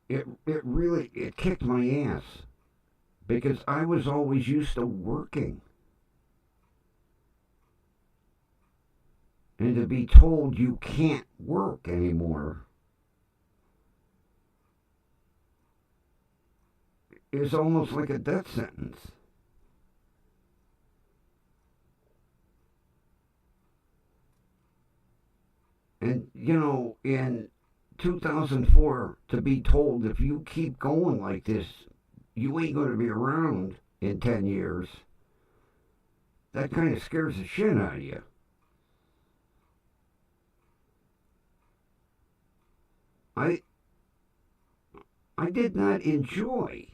it really kicked my ass because I was always used to working. And to be told you can't work anymore is almost like a death sentence. And, in 2004, to be told if you keep going like this, you ain't going to be around in 10 years, that kind of scares the shit out of you. I did not enjoy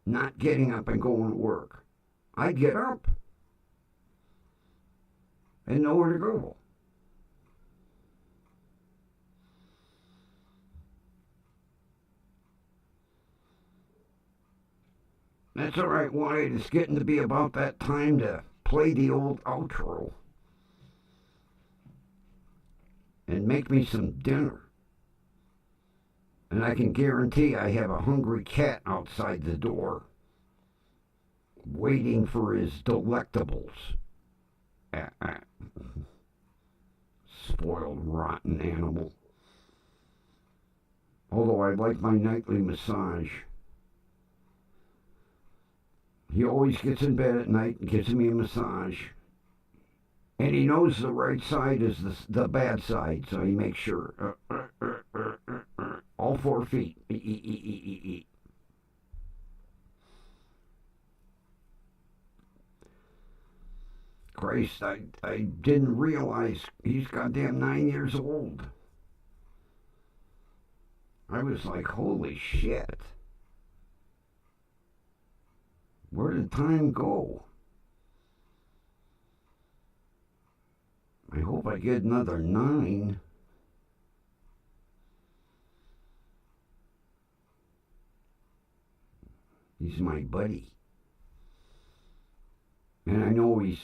not getting up and going to work. I'd get up and nowhere to go. That's all right, Wyatt. It's getting to be about that time to play the old outro and make me some dinner. And I can guarantee I have a hungry cat outside the door waiting for his delectables. Spoiled, rotten animal. Although I like my nightly massage. He always gets in bed at night and gives me a massage. And he knows the right side is the bad side, so he makes sure. All 4 feet. Christ, I didn't realize he's goddamn 9 years old. I was like, holy shit. Where did time go? I hope I get another 9. He's my buddy. And I know he's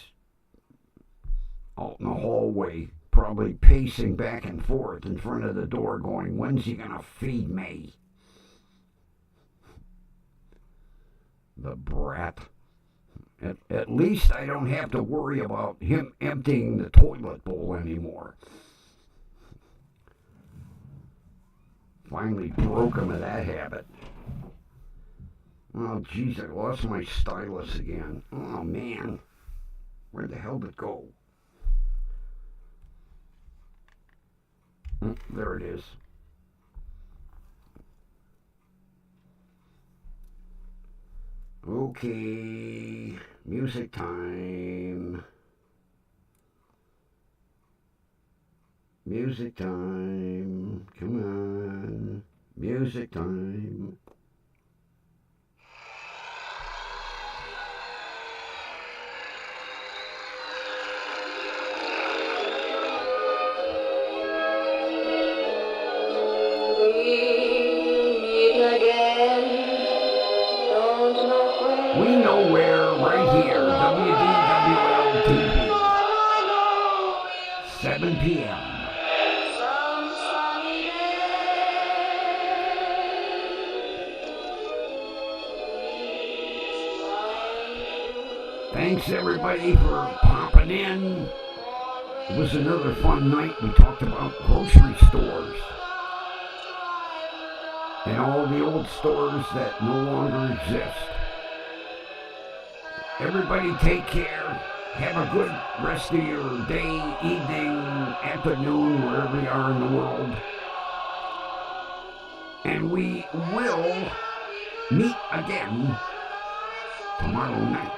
out in the hallway, probably pacing back and forth in front of the door going, when's he gonna feed me? The brat. At least I don't have to worry about him emptying the toilet bowl anymore. Finally broke him of that habit. Oh, jeez, I lost my stylus again. Oh, man. Where the hell did it go? There it is. Okay, music time. Music time. Come on. Music time. We know where, right here, WDWL TV, 7 p.m. Thanks everybody for popping in. It was another fun night. We talked about grocery stores and all the old stores that no longer exist. Everybody take care. Have a good rest of your day, evening, afternoon, wherever you are in the world. And we will meet again tomorrow night.